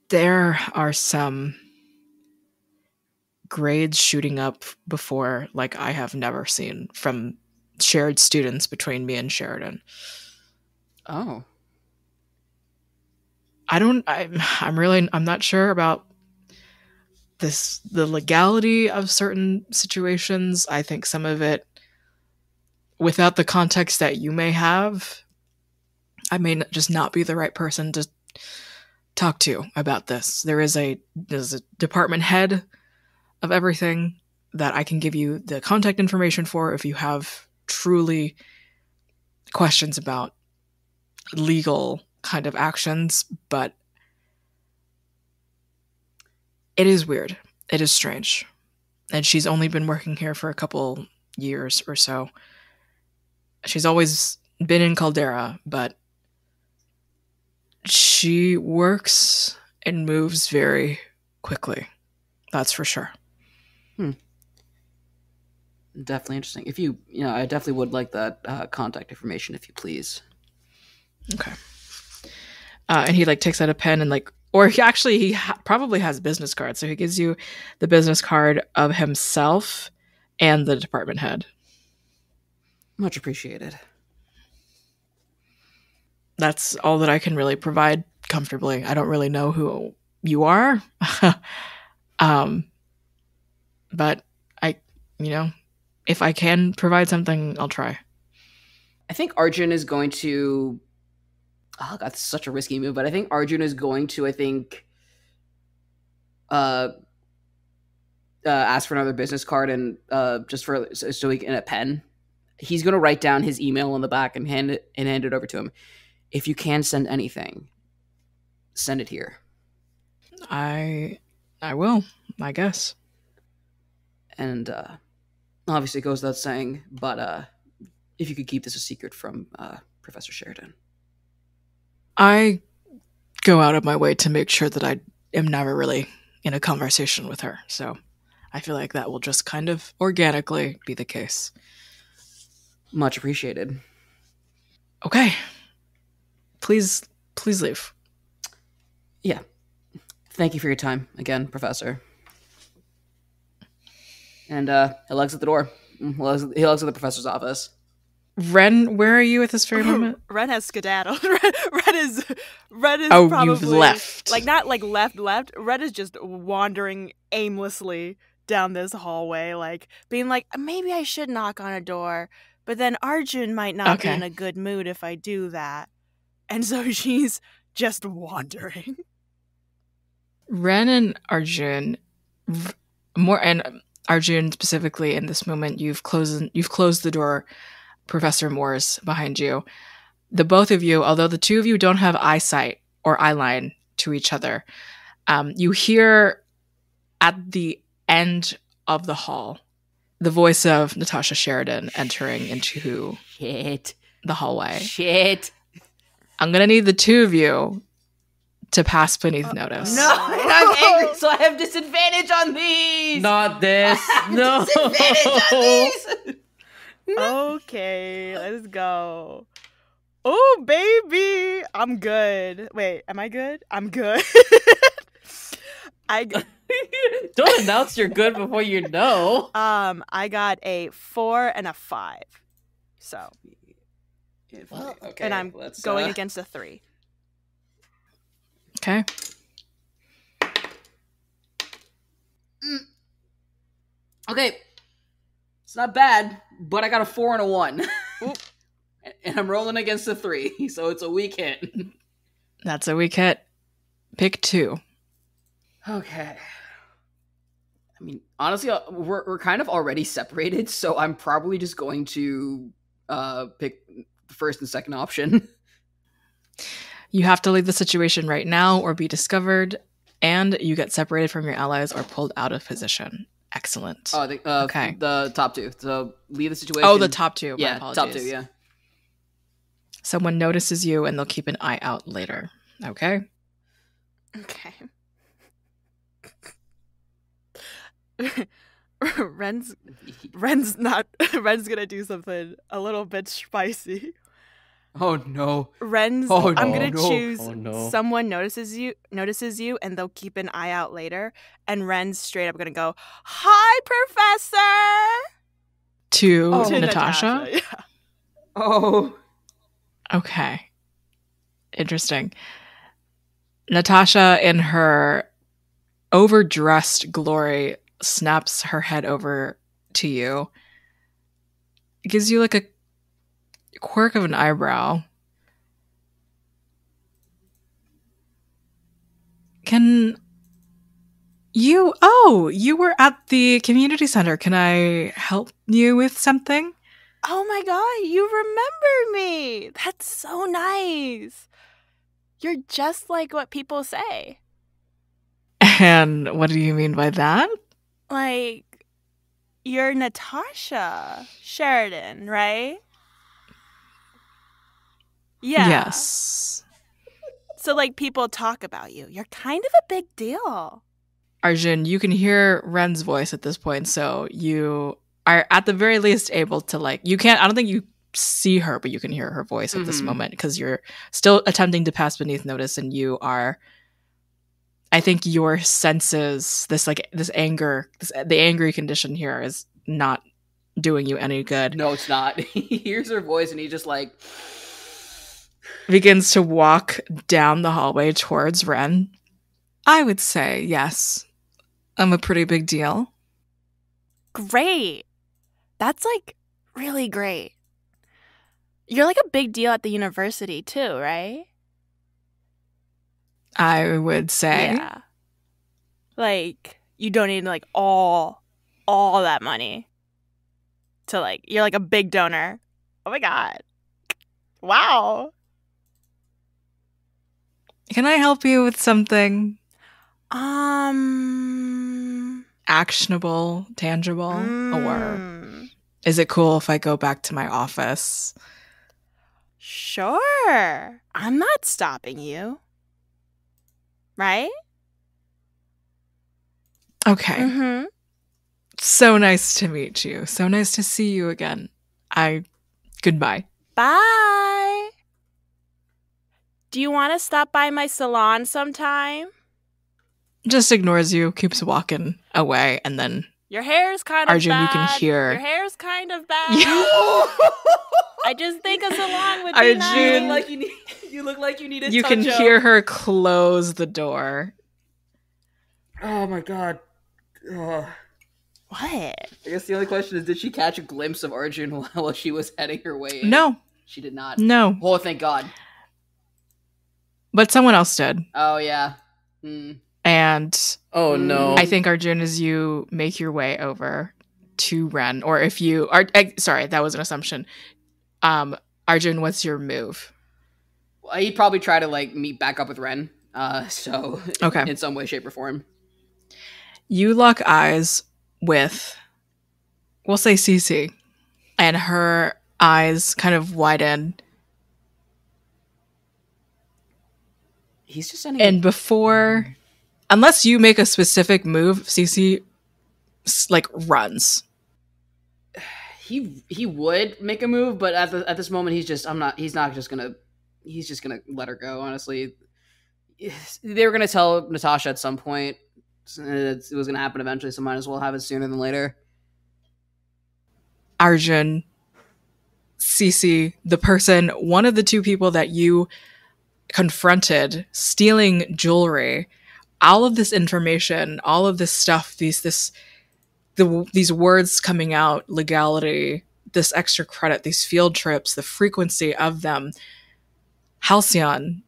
There are some grades shooting up before like I have never seen from shared students between me and Sheridan. Oh. I'm not sure about the legality of certain situations. I think some of it, without the context that you may have, I may just not be the right person to talk to about this. There's a department head of everything that I can give you the contact information for if you have truly questions about legal kind of actions, but it is weird. It is strange. And she's only been working here for a couple years or so. She's always been in Caldera, but she works and moves very quickly. That's for sure. Definitely interesting. If I definitely would like that contact information, if you please. Okay. And he takes out a pen and or he probably has business cards, so he gives you the business card of himself and the department head. Much appreciated. That's all that I can really provide comfortably. I don't really know who you are. But if I can provide something, I'll try. I think Arjun is going to... Oh, that's such a risky move, but I think Arjun is going to, ask for another business card and so he can a pen. He's going to write down his email on the back and hand it over to him. If you can send anything, send it here. I will, I guess. And obviously it goes without saying, but if you could keep this a secret from Professor Sheridan. I go out of my way to make sure that I am never really in a conversation with her, so I feel like that will just kind of organically be the case. Much appreciated. Okay. Please leave. Yeah. Thank you for your time again, Professor. And he'll exit the door. He'll exit the professor's office. Ren, where are you at this very moment? Ren has skedaddled. Ren is Oh, probably you've left. like not like left. Ren is just wandering aimlessly down this hallway, like being like, maybe I should knock on a door, but then Arjun might not be Okay. in a good mood if I do that. And so she's just wandering. Ren and Arjun, and Arjun specifically in this moment, you've closed the door, Professor Morse, behind you. The both of you, although the two of you don't have eyesight or eyeline to each other, you hear at the end of the hall the voice of Natasha Sheridan entering into Shit. the hallway. Shit. I'm gonna need the two of you to pass beneath notice. No, I'm angry, so I have disadvantage on these. Not this. No. Disadvantage on these. Okay, let's go. Oh, baby. I'm good. Wait, am I good? I'm good. Don't announce you're good before you know. I got a 4 and a 5. So, Well, okay, and I'm going against a 3. Okay. Okay, it's not bad, but I got a 4 and a 1. And I'm rolling against a 3, so it's a weak hit. That's a weak hit. Pick 2. Okay. I mean, honestly, we're kind of already separated, so I'm probably just going to pick the first and second option. You have to leave the situation right now or be discovered, and you get separated from your allies or pulled out of position. Excellent. Okay. The top two. So leave the situation. Oh, the top two. Yeah, My apologies. top two, yeah. Someone notices you and they'll keep an eye out later. Okay? Okay. Ren's gonna do something a little bit spicy. Oh no. I'm no, gonna no. choose Oh, no. someone notices you and they'll keep an eye out later, and Ren's straight up gonna go, "Hi, Professor!" To To Natasha? Yeah. Oh. Okay. Interesting. Natasha, in her overdressed glory, snaps her head over to you. It gives you like a quirk of an eyebrow. Can you... Oh, you were at the community center. Can I help you with something? Oh my god, you remember me! That's so nice. You're just like what people say. And what do you mean by that? Like, you're Natasha Sheridan, right? Yeah. Yes. So, like, people talk about you. You're kind of a big deal. Arjun, you can hear Ren's voice at this point, so you are at the very least able to, like, you can't, I don't think you see her, but you can hear her voice at this moment because you're still attempting to pass beneath notice, and you are, I think your senses, the angry condition here is not doing you any good. No, it's not. He hears her voice and he just like begins to walk down the hallway towards Ren. I would say, yes, I'm a pretty big deal. Great. That's, like, really great. You're, like, a big deal at the university, too, right? I would say. Yeah. Like, you donate, like, all that money to, like, you're, like, a big donor. Oh, my God. Wow. Can I help you with something actionable, tangible, or is it cool if I go back to my office? Sure. I'm not stopping you. Right? Okay. Mm-hmm. So nice to meet you. So nice to see you again. Goodbye. Bye. Do you want to stop by my salon sometime? Just ignores you, keeps walking away, and then Your hair's kind of Arjun, bad. you can hear... Your hair's kind of bad. I just think a salon would be Arjun, nice. You look like you need a you can touch-up. hear her close the door. Oh my god. Ugh. What? I guess the only question is, did she catch a glimpse of Arjun while she was heading her way in? No, She did not. no. Oh, thank God. But someone else did. Oh, yeah. And Oh no. I think Arjun, as you make your way over to Ren, or if you are, sorry, that was an assumption. Arjun, what's your move? Well, he'd probably try to, meet back up with Ren. So, Okay. in some way, shape, or form. You lock eyes with, we'll say Cece, and her eyes kind of widen. He's just sending... And before, unless you make a specific move, Cece, runs. He would make a move, but at this moment, he's just gonna let her go, honestly. They were gonna tell Natasha at some point. It was gonna happen eventually, so might as well have it sooner than later. Arjun, Cece, the person, one of the two people that you confronted stealing jewelry, all of this information, all of this stuff, these words coming out, legality, this extra credit, these field trips, the frequency of them, Halcyon,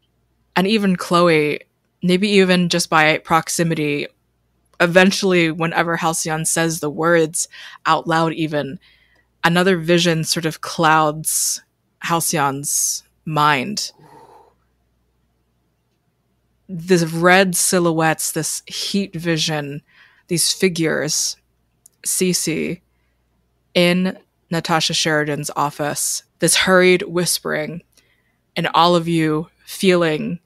and even Chloe, maybe even just by proximity, eventually whenever Halcyon says the words out loud, even another vision sort of clouds Halcyon's mind. This red silhouettes, this heat vision, these figures, Cece in Natasha Sheridan's office, this hurried whispering, and all of you feeling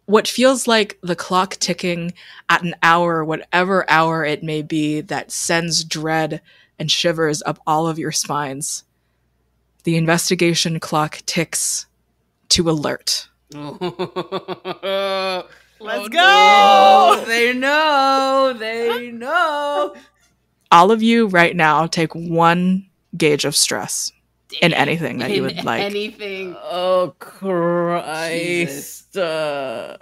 what feels like the clock ticking at an hour, whatever hour it may be, that sends dread and shivers up all of your spines. The investigation clock ticks to alert. Let's go! No! They know! All of you right now take 1 gauge of stress in anything that you would like. Anything. Oh Christ. Oh.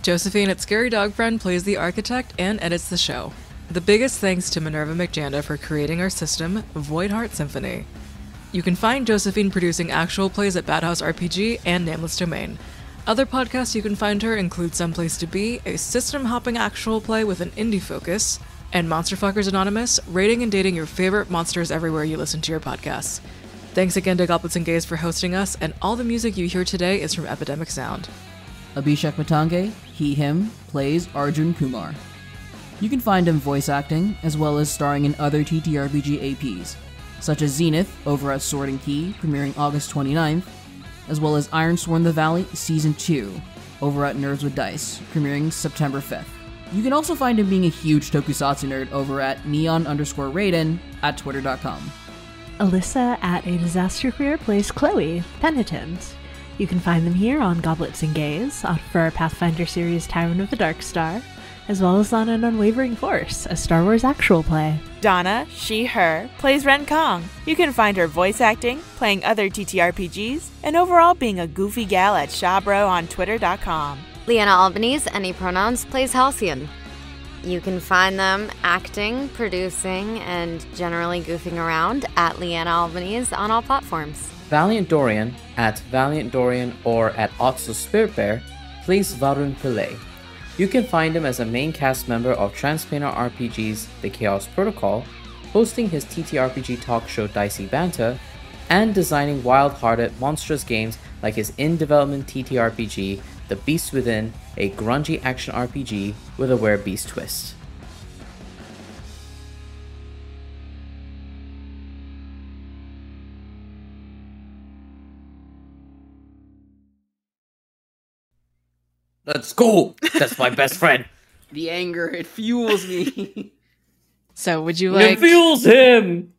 Josephine at Scary Dog Friend plays the architect and edits the show. The biggest thanks to Minerva McJanda for creating our system, Void Heart Symphony. You can find Josephine producing actual plays at Bad House RPG and Nameless Domain. Other podcasts you can find her include Someplace to Be, a system-hopping actual play with an indie focus, and Monster Fuckers Anonymous, rating and dating your favorite monsters everywhere you listen to your podcasts. Thanks again to Goblets and Gays for hosting us, and all the music you hear today is from Epidemic Sound. Abhishek Matange, he/him, plays Arjun Kumar. You can find him voice acting, as well as starring in other TTRPG APs, such as Zenith over at Sword and Key, premiering August 29th, as well as Ironsworn the Valley Season 2 over at Nerds with Dice, premiering September 5th. You can also find him being a huge tokusatsu nerd over at neon_Raiden at twitter.com. Alyssa at A Disaster Career plays Chloe, Penitent. You can find them here on Goblets and Gays, for our Pathfinder series Tyrant of the Dark Star, as well as on An Unwavering Force, a Star Wars actual play. Donna, she/her, plays Ren Kong. You can find her voice acting, playing other TTRPGs, and overall being a goofy gal at Shabro on twitter.com. Leanna Albanese, any pronouns, plays Halcyon. You can find them acting, producing, and generally goofing around at Leanna Albanese on all platforms. Valiant Dorian at Valiant Dorian or at Otso Spirit Bear plays Varun Pillai. You can find him as a main cast member of Transplanar RPG's The Chaos Protocol, hosting his TTRPG talk show Dicey Banter, and designing wild-hearted, monstrous games like his in-development TTRPG The Beast Within, a grungy action RPG with a werebeast twist. Let's go! That's my best friend. The anger, it fuels me. So would you like... It fuels him!